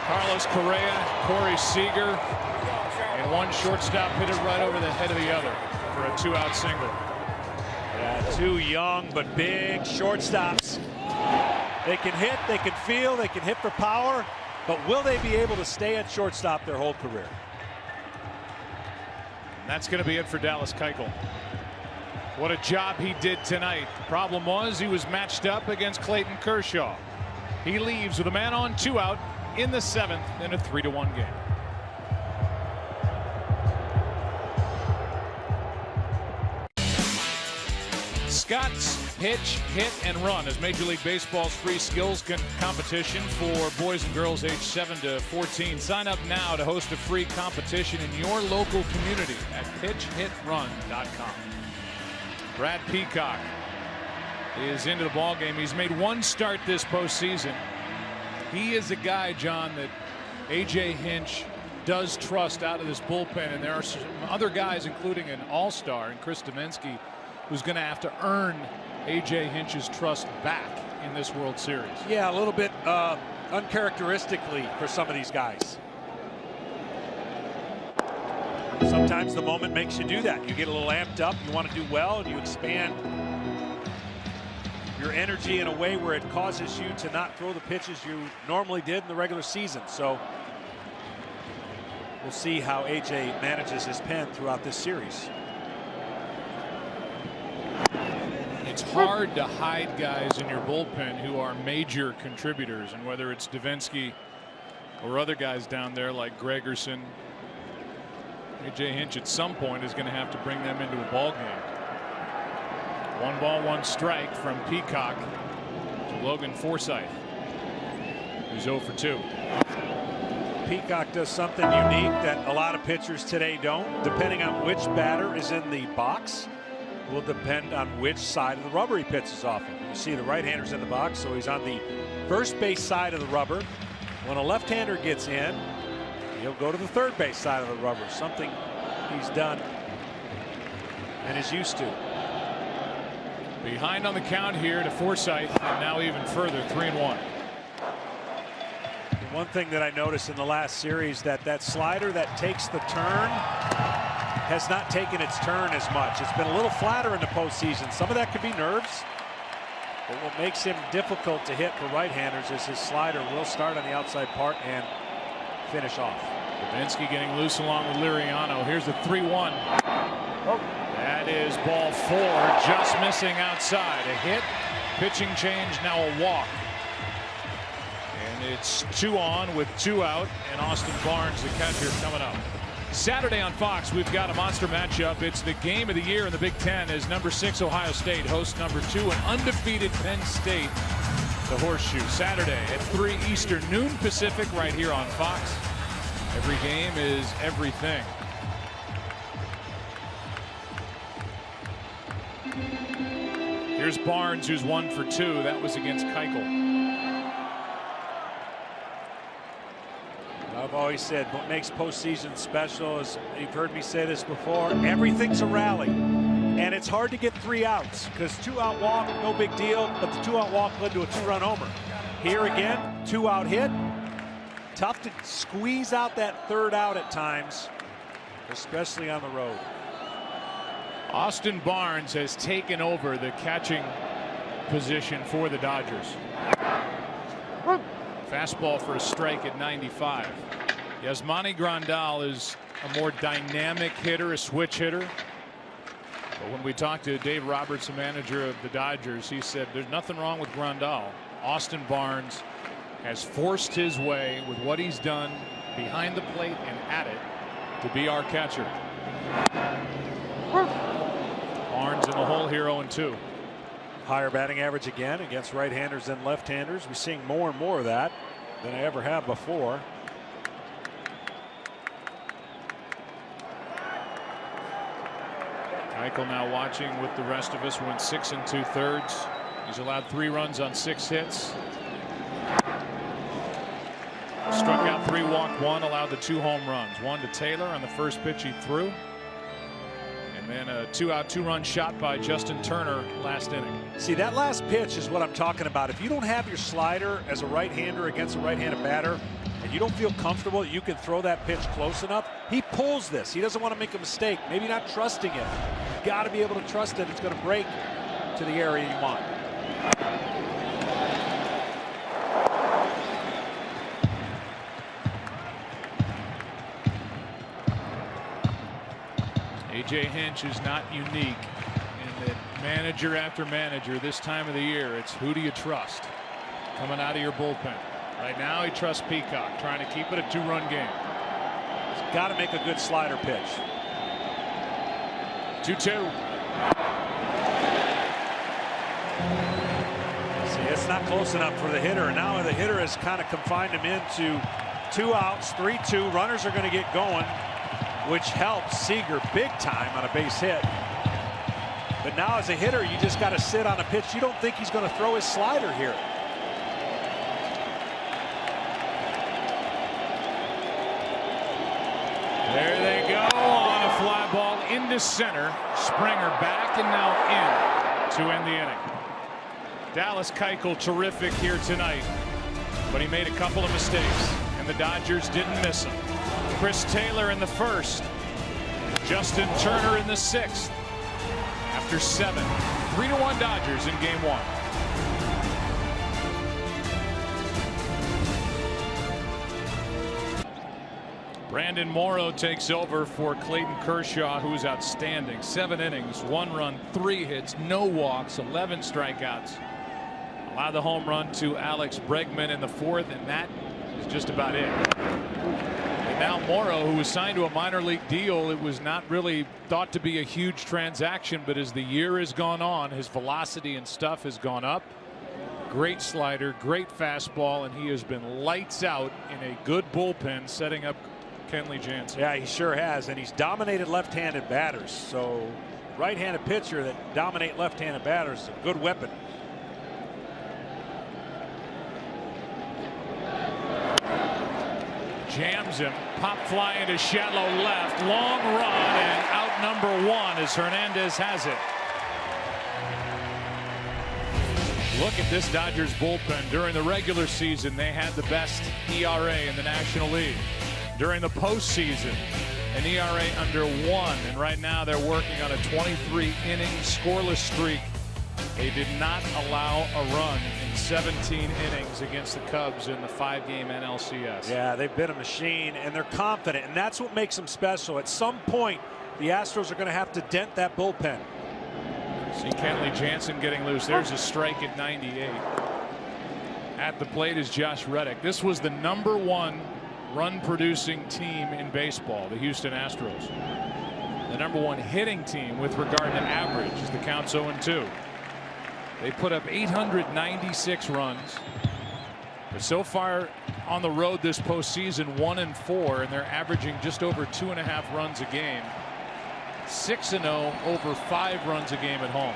Carlos Correa, Corey Seager, and one shortstop hit it right over the head of the other for a 2-out single. Yeah, 2 young but big shortstops. They can hit, they can feel, they can hit for power. But will they be able to stay at shortstop their whole career? And that's going to be it for Dallas Keuchel. What a job he did tonight. The problem was he was matched up against Clayton Kershaw. He leaves with a man on 2 out in the 7th in a 3-1 game. Scott's Pitch, Hit, and Run is Major League Baseball's free skills competition for boys and girls aged 7 to 14. Sign up now to host a free competition in your local community at pitchhitrun.com. Brad Peacock is into the ballgame. He's made 1 start this postseason. He is a guy, John, that A.J. Hinch does trust out of this bullpen, and there are some other guys, including an all-star and Chris Domensky, who's going to have to earn A.J. Hinch's trust back in this World Series. Yeah, a little bit uncharacteristically for some of these guys. Sometimes the moment makes you do that. You get a little amped up, you want to do well, and you expand your energy in a way where it causes you to not throw the pitches you normally did in the regular season. So we'll see how AJ manages his pen throughout this series. It's hard to hide guys in your bullpen who are major contributors, and whether it's Davinsky or other guys down there like Gregerson, AJ Hinch at some point is going to have to bring them into a ball game. 1 ball, 1 strike from Peacock to Logan Forsythe, who's 0 for 2. Peacock does something unique that a lot of pitchers today don't. Depending on which batter is in the box will depend on which side of the rubber he pitches off of. You see the right-hander's in the box, so he's on the first base side of the rubber. When a left-hander gets in, he'll go to the third base side of the rubber, something he's done and is used to. Behind on the count here to Forsythe, and now even further, 3-1. One thing that I noticed in the last series, that slider that takes the turn has not taken its turn as much. It's been a little flatter in the postseason. Some of that could be nerves, but what makes him difficult to hit for right-handers is his slider will start on the outside part and finish off. Davinsky getting loose along with Liriano. Here's the 3-1. That is ball 4, just missing outside. A hit, pitching change, now a walk. And it's 2 on with 2 out, and Austin Barnes, the catcher, coming up. Saturday on Fox, we've got a monster matchup. It's the game of the year in the Big Ten as number 6 Ohio State hosts number 2 and undefeated Penn State, the Horseshoe. Saturday at 3 Eastern, noon Pacific, right here on Fox. Every game is everything. Here's Barnes, who's 1 for 2. That was against Keuchel. I've always said what makes postseason special is, you've heard me say this before, everything's a rally. And it's hard to get 3 outs because 2-out walk, no big deal, but the 2-out walk led to a 2-run homer. Here again, 2-out hit. Tough to squeeze out that 3rd out at times, especially on the road. Austin Barnes has taken over the catching position for the Dodgers. Fastball for a strike at 95. Yasmani Grandal is a more dynamic hitter, a switch hitter. But when we talked to Dave Roberts, the manager of the Dodgers, he said there's nothing wrong with Grandal. Austin Barnes has forced his way with what he's done behind the plate and at it to be our catcher. Barnes in the hole here, 0-2. Higher batting average again against right-handers than left-handers. We're seeing more and more of that than I ever have before. Keuchel now watching with the rest of us. Went 6 2/3. He's allowed 3 runs on 6 hits. Struck out 3, walked 1, allowed the 2 home runs. 1 to Taylor on the first pitch he threw. And then a 2-out 2-run shot by Justin Turner last inning. See, that last pitch is what I'm talking about. If you don't have your slider as a right-hander against a right-handed batter and you don't feel comfortable that you can throw that pitch close enough, he pulls this. He doesn't want to make a mistake. Maybe not trusting it. You got to be able to trust it. It's going to break to the area you want. AJ Hinch is not unique in that manager after manager this time of the year, it's who do you trust coming out of your bullpen. Right now he trusts Peacock, trying to keep it a 2-run game. He's got to make a good slider pitch. 2-2. See, it's not close enough for the hitter. Now the hitter has kind of confined him into 2 outs, 3-2. Runners are going to get going, which helps Seager big time on a base hit. But now as a hitter, you just got to sit on a pitch. You don't think he's going to throw his slider here. There they go on a fly ball into center. Springer back and now in to end the inning. Dallas Keuchel terrific here tonight. but he made a couple of mistakes, and the Dodgers didn't miss him. Chris Taylor in the first, Justin Turner in the sixth. After 7, 3-1 Dodgers in game 1. Brandon Morrow takes over for Clayton Kershaw, who's outstanding. 7 innings, 1 run, 3 hits, no walks, 11 strikeouts. Allowed the home run to Alex Bregman in the 4th, and that is just about it. And now Morrow, who was signed to a minor league deal, it was not really thought to be a huge transaction, but as the year has gone on, his velocity and stuff has gone up. Great slider, great fastball, and he has been lights out in a good bullpen, setting up Kenley Jansen. Yeah, he sure has, and he's dominated left-handed batters. So right-handed pitcher that dominate left-handed batters is a good weapon. Jams him, pop fly into shallow left, long run, and out number 1 as Hernandez has it. Look at this Dodgers bullpen. During the regular season, they had the best ERA in the National League. During the postseason, an ERA under 1, and right now they're working on a 23-inning scoreless streak. They did not allow a run in 17 innings against the Cubs in the 5-game NLCS. Yeah, they've been a machine, and they're confident, and that's what makes them special. At some point, the Astros are going to have to dent that bullpen. See Kenley Jansen getting loose. There's a strike at 98. At the plate is Josh Reddick. This was the #1 run-producing team in baseball, the Houston Astros. The #1 hitting team with regard to average as the count's 0-2. They put up 896 runs. But so far on the road this postseason, 1-4, and they're averaging just over 2.5 runs a game. 6-0 over 5 runs a game at home.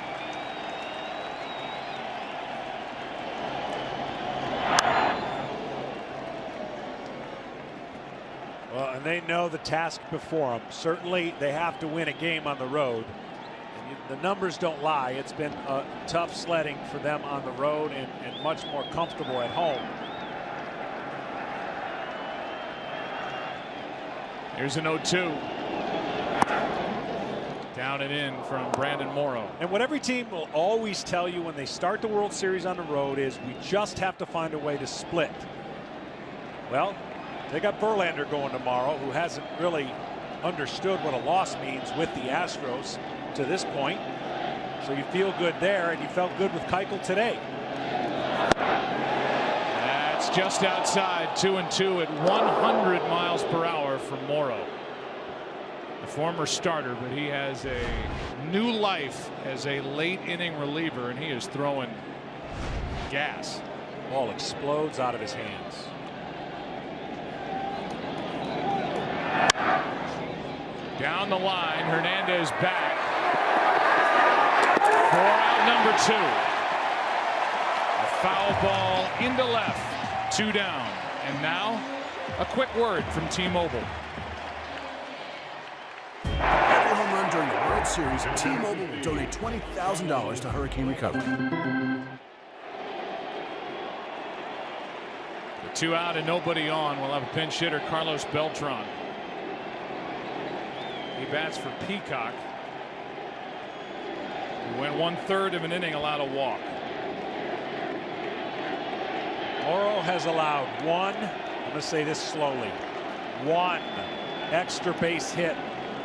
Well, and they know the task before them. Certainly, they have to win a game on the road. And the numbers don't lie. It's been a tough sledding for them on the road and much more comfortable at home. Here's an 0-2. Down and in from Brandon Morrow. And what every team will always tell you when they start the World Series on the road is we just have to find a way to split. Well, they got Verlander going tomorrow, who hasn't really understood what a loss means with the Astros to this point. So you feel good there, and you felt good with Keuchel today. That's just outside. 2-2 at 100 miles per hour from Morrow. The former starter, but he has a new life as a late inning reliever, and he is throwing gas. Ball explodes out of his hands. Down the line, Hernandez back for out number 2. A foul ball into left, 2 down. And now a quick word from T-Mobile. Every home run during the World Series, T-Mobile will donate $20,000 to hurricane recovery. With 2 out and nobody on, we'll have a pinch hitter, Carlos Beltran. He bats for Peacock. He went 1/3 of an inning, allowed a walk. Morrow has allowed one, I'm going to say this slowly, one extra base hit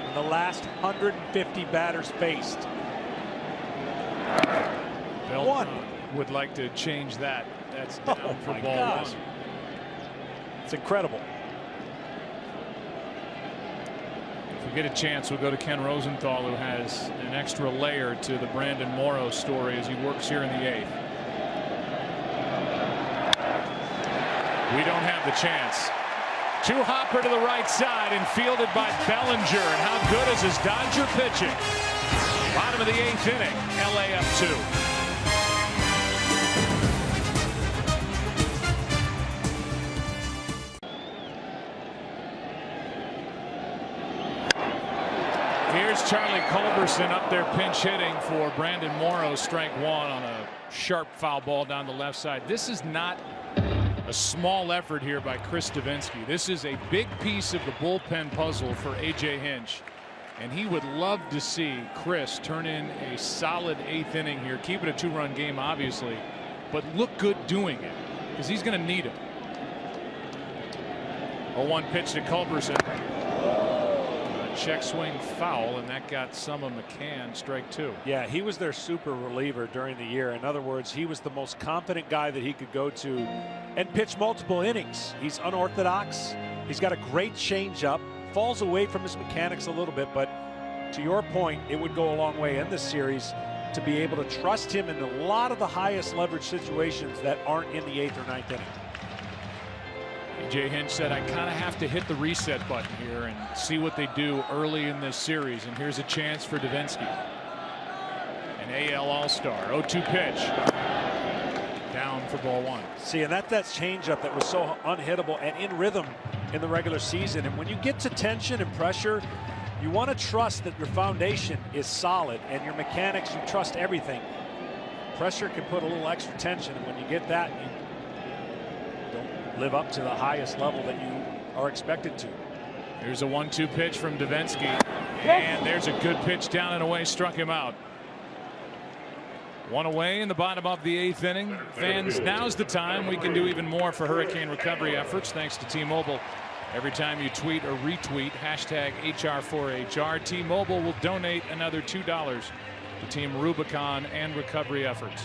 in the last 150 batters faced. Beltran would like to change that. That's down for ball 1. It's incredible. If we get a chance, we'll go to Ken Rosenthal, who has an extra layer to the Brandon Morrow story as he works here in the 8th. We don't have the chance. 2 hopper to the right side and fielded by Bellinger. And how good is his Dodger pitching? Bottom of the 8th inning, LA up 2. Here's Charlie Culberson up there pinch hitting for Brandon Morrow, strike 1 on a sharp foul ball down the left side. This is not A small effort here by Chris Davinsky. This is a big piece of the bullpen puzzle for A.J. Hinch. And he would love to see Chris turn in a solid 8th inning here. Keep it a 2-run game, obviously, but look good doing it because he's going to need it. A 1 pitch to Culberson. A check swing foul, and that got Summa McCann, strike 2. Yeah, he was their super reliever during the year. In other words, he was the most confident guy that he could go to and pitch multiple innings. He's unorthodox. He's got a great changeup. Falls away from his mechanics a little bit, but to your point, it would go a long way in this series to be able to trust him in a lot of the highest leverage situations that aren't in the 8th or 9th inning. A.J. Hinch said, I kind of have to hit the reset button here and see what they do early in this series. And here's a chance for Davinsky. An AL All-Star. 0-2 pitch. Down for ball 1. See, and that's that changeup that was so unhittable and in rhythm in the regular season. And when you get to tension and pressure, you want to trust that your foundation is solid and your mechanics, you trust everything. Pressure can put a little extra tension, and when you get that, you don't live up to the highest level that you are expected to. Here's a 1-2 pitch from Davinsky, and there's a good pitch down and away, struck him out. 1 away in the bottom of the 8th inning. Fans, now's the time we can do even more for hurricane recovery efforts thanks to T-Mobile. Every time you tweet or retweet hashtag HR4HR, T-Mobile will donate another $2 to Team Rubicon and recovery efforts.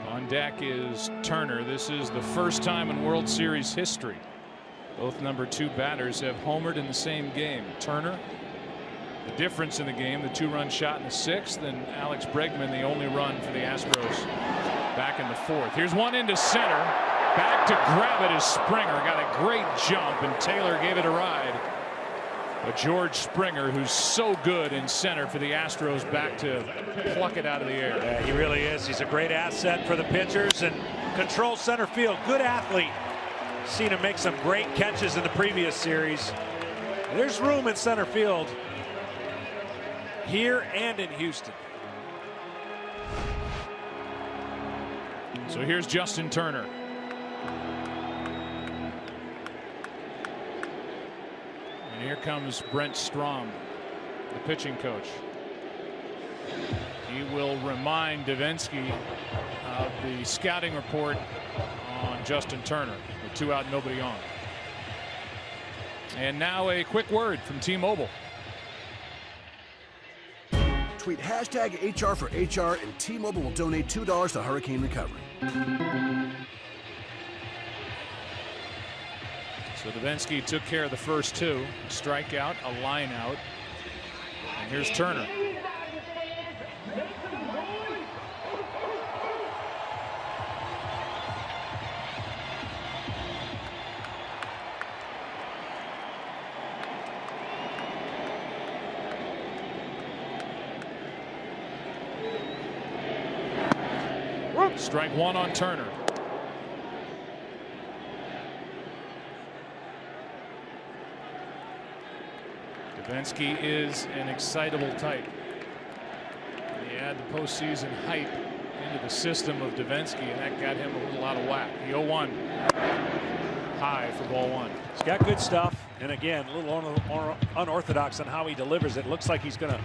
On deck is Turner. This is the first time in World Series history both number 2 batters have homered in the same game. Turner, the difference in the game, the 2-run shot in the 6th, and Alex Bregman, the only run for the Astros back in the 4th. Here's one into center. Back to grab it is Springer. Got a great jump, and Taylor gave it a ride. But George Springer, who's so good in center for the Astros, back to pluck it out of the air. Yeah, he really is. He's a great asset for the pitchers and controls center field. Good athlete. Seen him make some great catches in the previous series. There's room in center field here and in Houston. So here's Justin Turner. And here comes Brent Strom, the pitching coach. He will remind Davinsky of the scouting report on Justin Turner. With 2 out, nobody on. And now a quick word from T-Mobile. Tweet hashtag HR4HR and T-Mobile will donate $2 to hurricane recovery. So Davinsky took care of the first 2. A strikeout, a line out. And here's Turner. Strike 1 on Turner. Davinsky is an excitable type. You add the postseason hype into the system of Davinsky, and that got him a little out of whack. The 0-1 high for ball 1. He's got good stuff, and again, a little unorthodox on how he delivers it. Looks like he's going to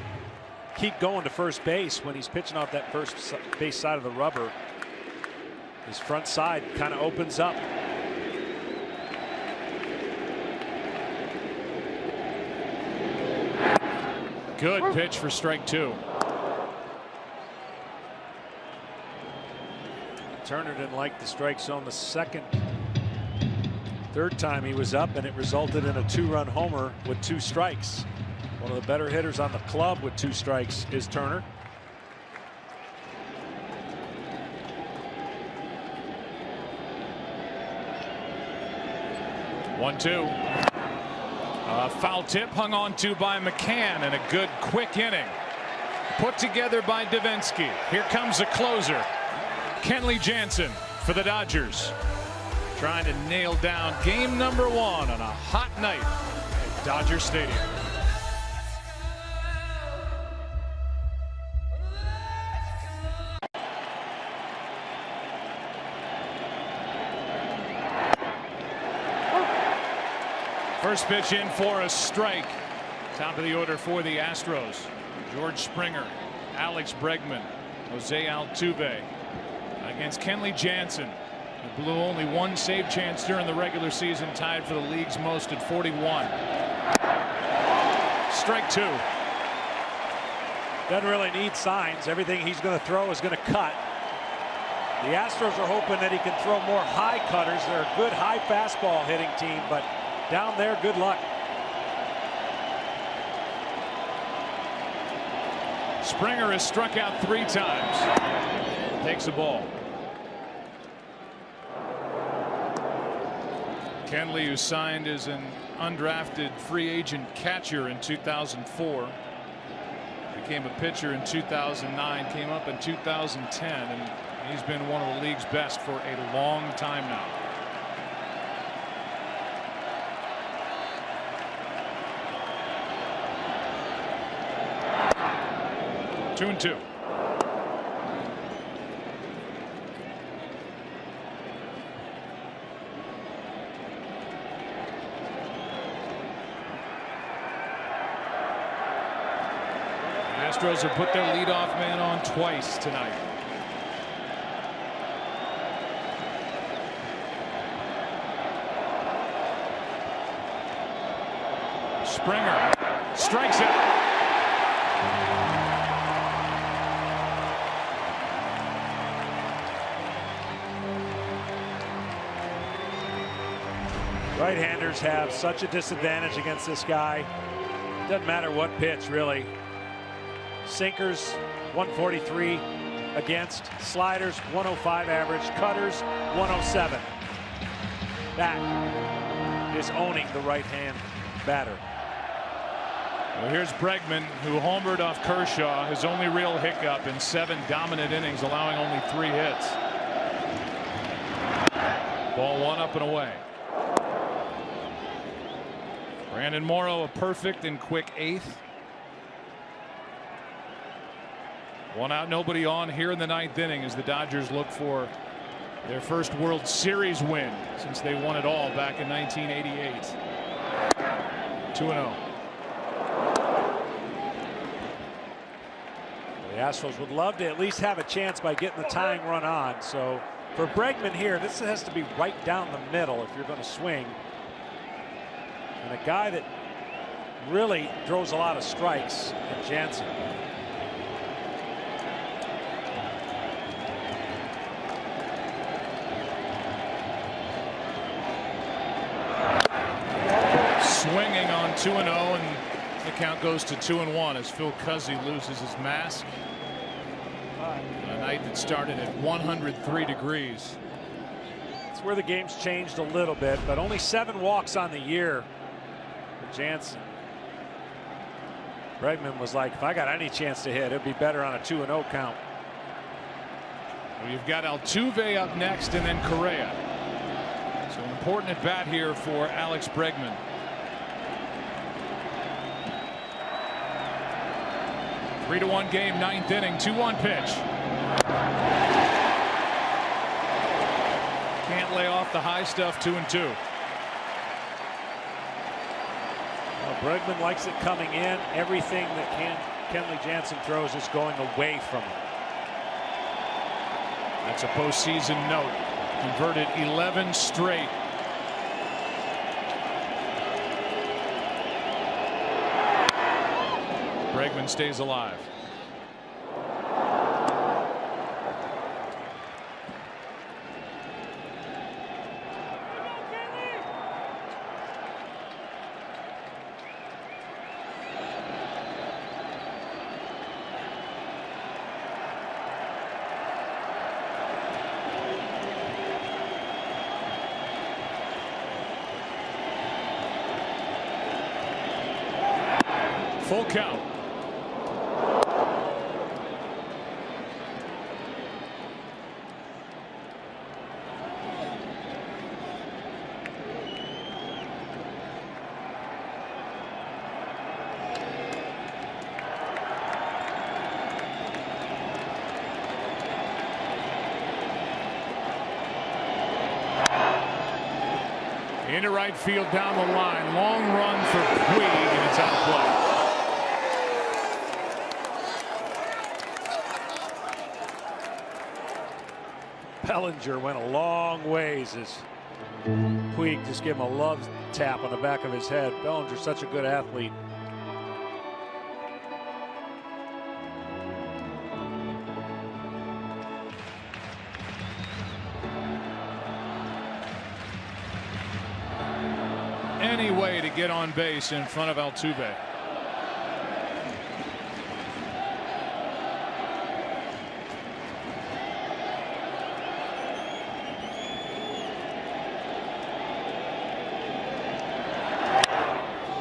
keep going to first base when he's pitching off that first base side of the rubber. His front side kind of opens up. Good pitch for strike 2. Turner didn't like the strike zone the third time he was up, and it resulted in a 2-run homer with 2 strikes. One of the better hitters on the club with 2 strikes is Turner. One-two. Foul tip hung on to by McCann, and a good quick inning put together by Davinsky. Here comes a closer, Kenley Jansen for the Dodgers, trying to nail down game number 1 on a hot night at Dodger Stadium. First pitch in for a strike. Top of the order for the Astros. George Springer, Alex Bregman, Jose Altuve against Kenley Jansen, who blew only one save chance during the regular season, tied for the league's most at 41. Strike two. Doesn't really need signs. Everything he's going to throw is going to cut. The Astros are hoping that he can throw more high cutters. They're a good high fastball hitting team, but down there, good luck. Springer has struck out 3 times. Takes a ball. Kenley, who signed as an undrafted free agent catcher in 2004, became a pitcher in 2009, came up in 2010, and he's been one of the league's best for a long time now. Two and two. Astros have put their leadoff man on twice tonight. Springer strikes out. Right-handers have such a disadvantage against this guy. Doesn't matter what pitch, really. Sinkers 143 against, sliders 105 average, cutters 107. That is owning the right-hand batter. Well, here's Bregman, who homered off Kershaw, his only real hiccup in 7 dominant innings, allowing only 3 hits. Ball 1 up and away. Brandon Morrow, a perfect and quick 8th. 1 out, nobody on here in the 9th inning as the Dodgers look for their first World Series win since they won it all back in 1988. 2-0. The Astros would love to at least have a chance by getting the tying run on. So for Bregman here, this has to be right down the middle if you're going to swing. And a guy that really throws a lot of strikes in Jansen. Swinging on 2-0, and the count goes to 2-1 as Phil Cuzzi loses his mask. A night that started at 103 degrees. It's where the game's changed a little bit, but only 7 walks on the year for Jansen. Bregman was like, if I got any chance to hit, it'd be better on a 2-0 count. Well, you've got Altuve up next and then Correa. So an important at bat here for Alex Bregman. Three to 1 game, 9th inning, 2-1 pitch. Can't lay off the high stuff. 2-2. Well, Bregman likes it coming in. Everything that Kenley Jansen throws is going away from him. That's a postseason note. Converted 11 straight. Bregman stays alive. Full count. Into right field down the line. Long run for Puig, and it's out of play. Bellinger went a long ways as Puig just gave him a love tap on the back of his head. Bellinger's such a good athlete. Any way to get on base in front of Altuve.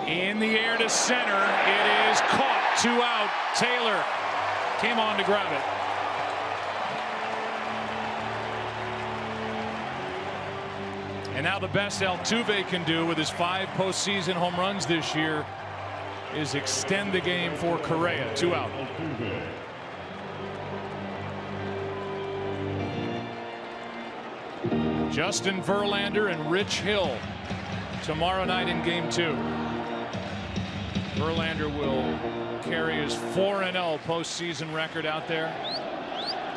In the air to center. It is caught. 2 out. Taylor came on to grab it. And now the best Altuve can do with his 5 postseason home runs this year is extend the game for Correa. 2 out. Justin Verlander and Rich Hill tomorrow night in game 2. Verlander will carry his 4-0 postseason record out there.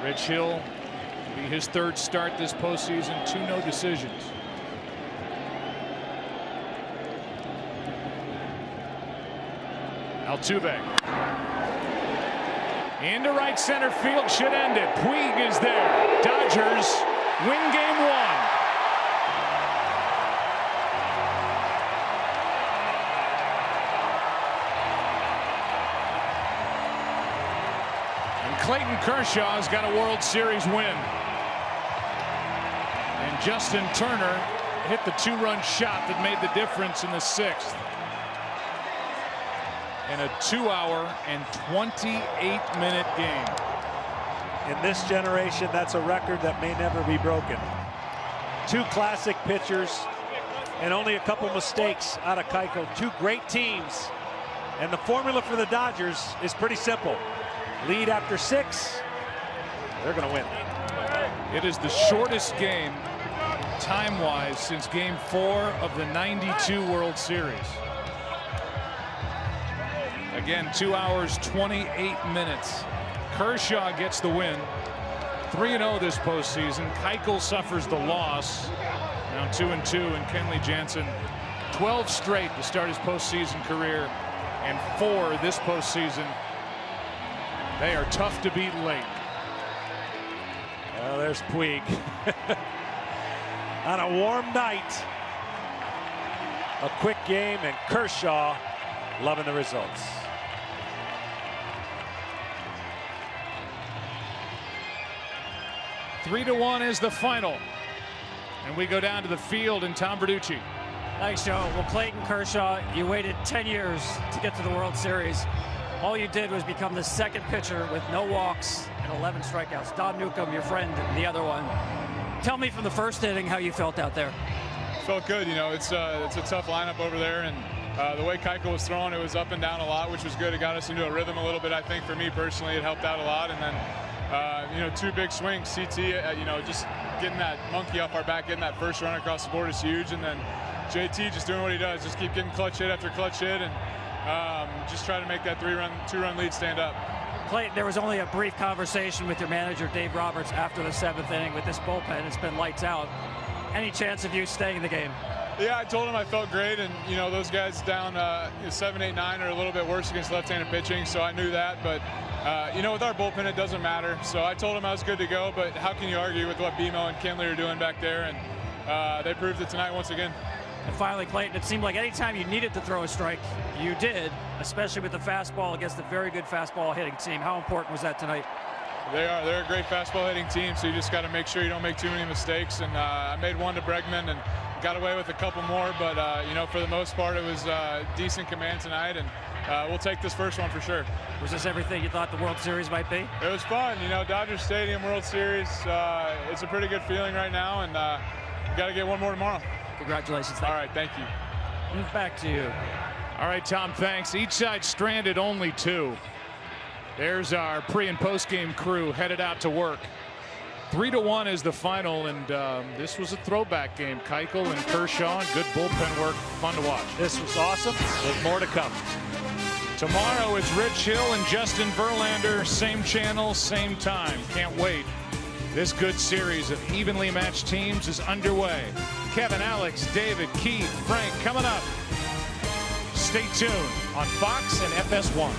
Rich Hill will be his 3rd start this postseason. 2 no decisions. Altuve. Into right center field, should end it. Puig is there. Dodgers win game 1. Clayton Kershaw has got a World Series win. And Justin Turner hit the 2-run shot that made the difference in the 6th. In a 2-hour and 28-minute game. In this generation, that's a record that may never be broken. 2 classic pitchers and only a couple mistakes out of Keuchel. 2 great teams. And the formula for the Dodgers is pretty simple. Lead after 6, they're going to win. It is the shortest game time-wise since game 4 of the '92 World Series. Again, 2 hours, 28 minutes. Kershaw gets the win. 3-0 this postseason. Keuchel suffers the loss. Now 2-2, and Kenley Jansen 12 straight to start his postseason career, and 4 this postseason. They are tough to beat late. Well, there's Puig. On a warm night. A quick game, and Kershaw loving the results. Three to 1 is the final. And we go down to the field, and Tom Verducci. Thanks, Joe. Well, Clayton Kershaw, you waited 10 years to get to the World Series. All you did was become the 2nd pitcher with no walks and 11 strikeouts. Don Newcomb, your friend, the other one. Tell me from the 1st inning how you felt out there. Felt good. You know, it's a tough lineup over there, and the way Keuchel was throwing, it was up and down a lot, which was good. It got us into a rhythm a little bit. I think for me personally, it helped out a lot. And then, you know, 2 big swings. CT, you know, just getting that monkey off our back, getting that first run across the board is huge. And then JT just doing what he does, just keep getting clutch hit after clutch hit, and just try to make that 2-run lead stand up. Clayton, there was only a brief conversation with your manager, Dave Roberts, after the 7th inning with this bullpen. It's been lights out. Any chance of you staying in the game? Yeah, I told him I felt great, and you know, those guys down 7, 8, 9 are a little bit worse against left-handed pitching, so I knew that. But you know, with our bullpen, it doesn't matter. So I told him I was good to go. But how can you argue with what BMO and Kenley are doing back there? And they proved it tonight once again. And finally, Clayton, it seemed like any time you needed to throw a strike, you did, especially with the fastball against a very good fastball hitting team. How important was that tonight? They're a great fastball hitting team, so you just got to make sure you don't make too many mistakes. And I made one to Bregman and got away with a couple more, but you know, for the most part, it was decent command tonight, and we'll take this first one for sure. Was this everything you thought the World Series might be? It was fun. You know, Dodger Stadium World Series, it's a pretty good feeling right now, and we got to get one more tomorrow. Congratulations. All right, thank you. Move back to you. All right, Tom, thanks. Each side stranded only 2. There's our pre- and post-game crew headed out to work. 3-1 is the final, and this was a throwback game. Keuchel and Kershaw, good bullpen work, fun to watch. This was awesome. There's more to come. Tomorrow it's Rich Hill and Justin Verlander, same channel, same time. Can't wait. This good series of evenly matched teams is underway. Kevin, Alex, David, Keith, Frank coming up. Stay tuned on Fox and FS1.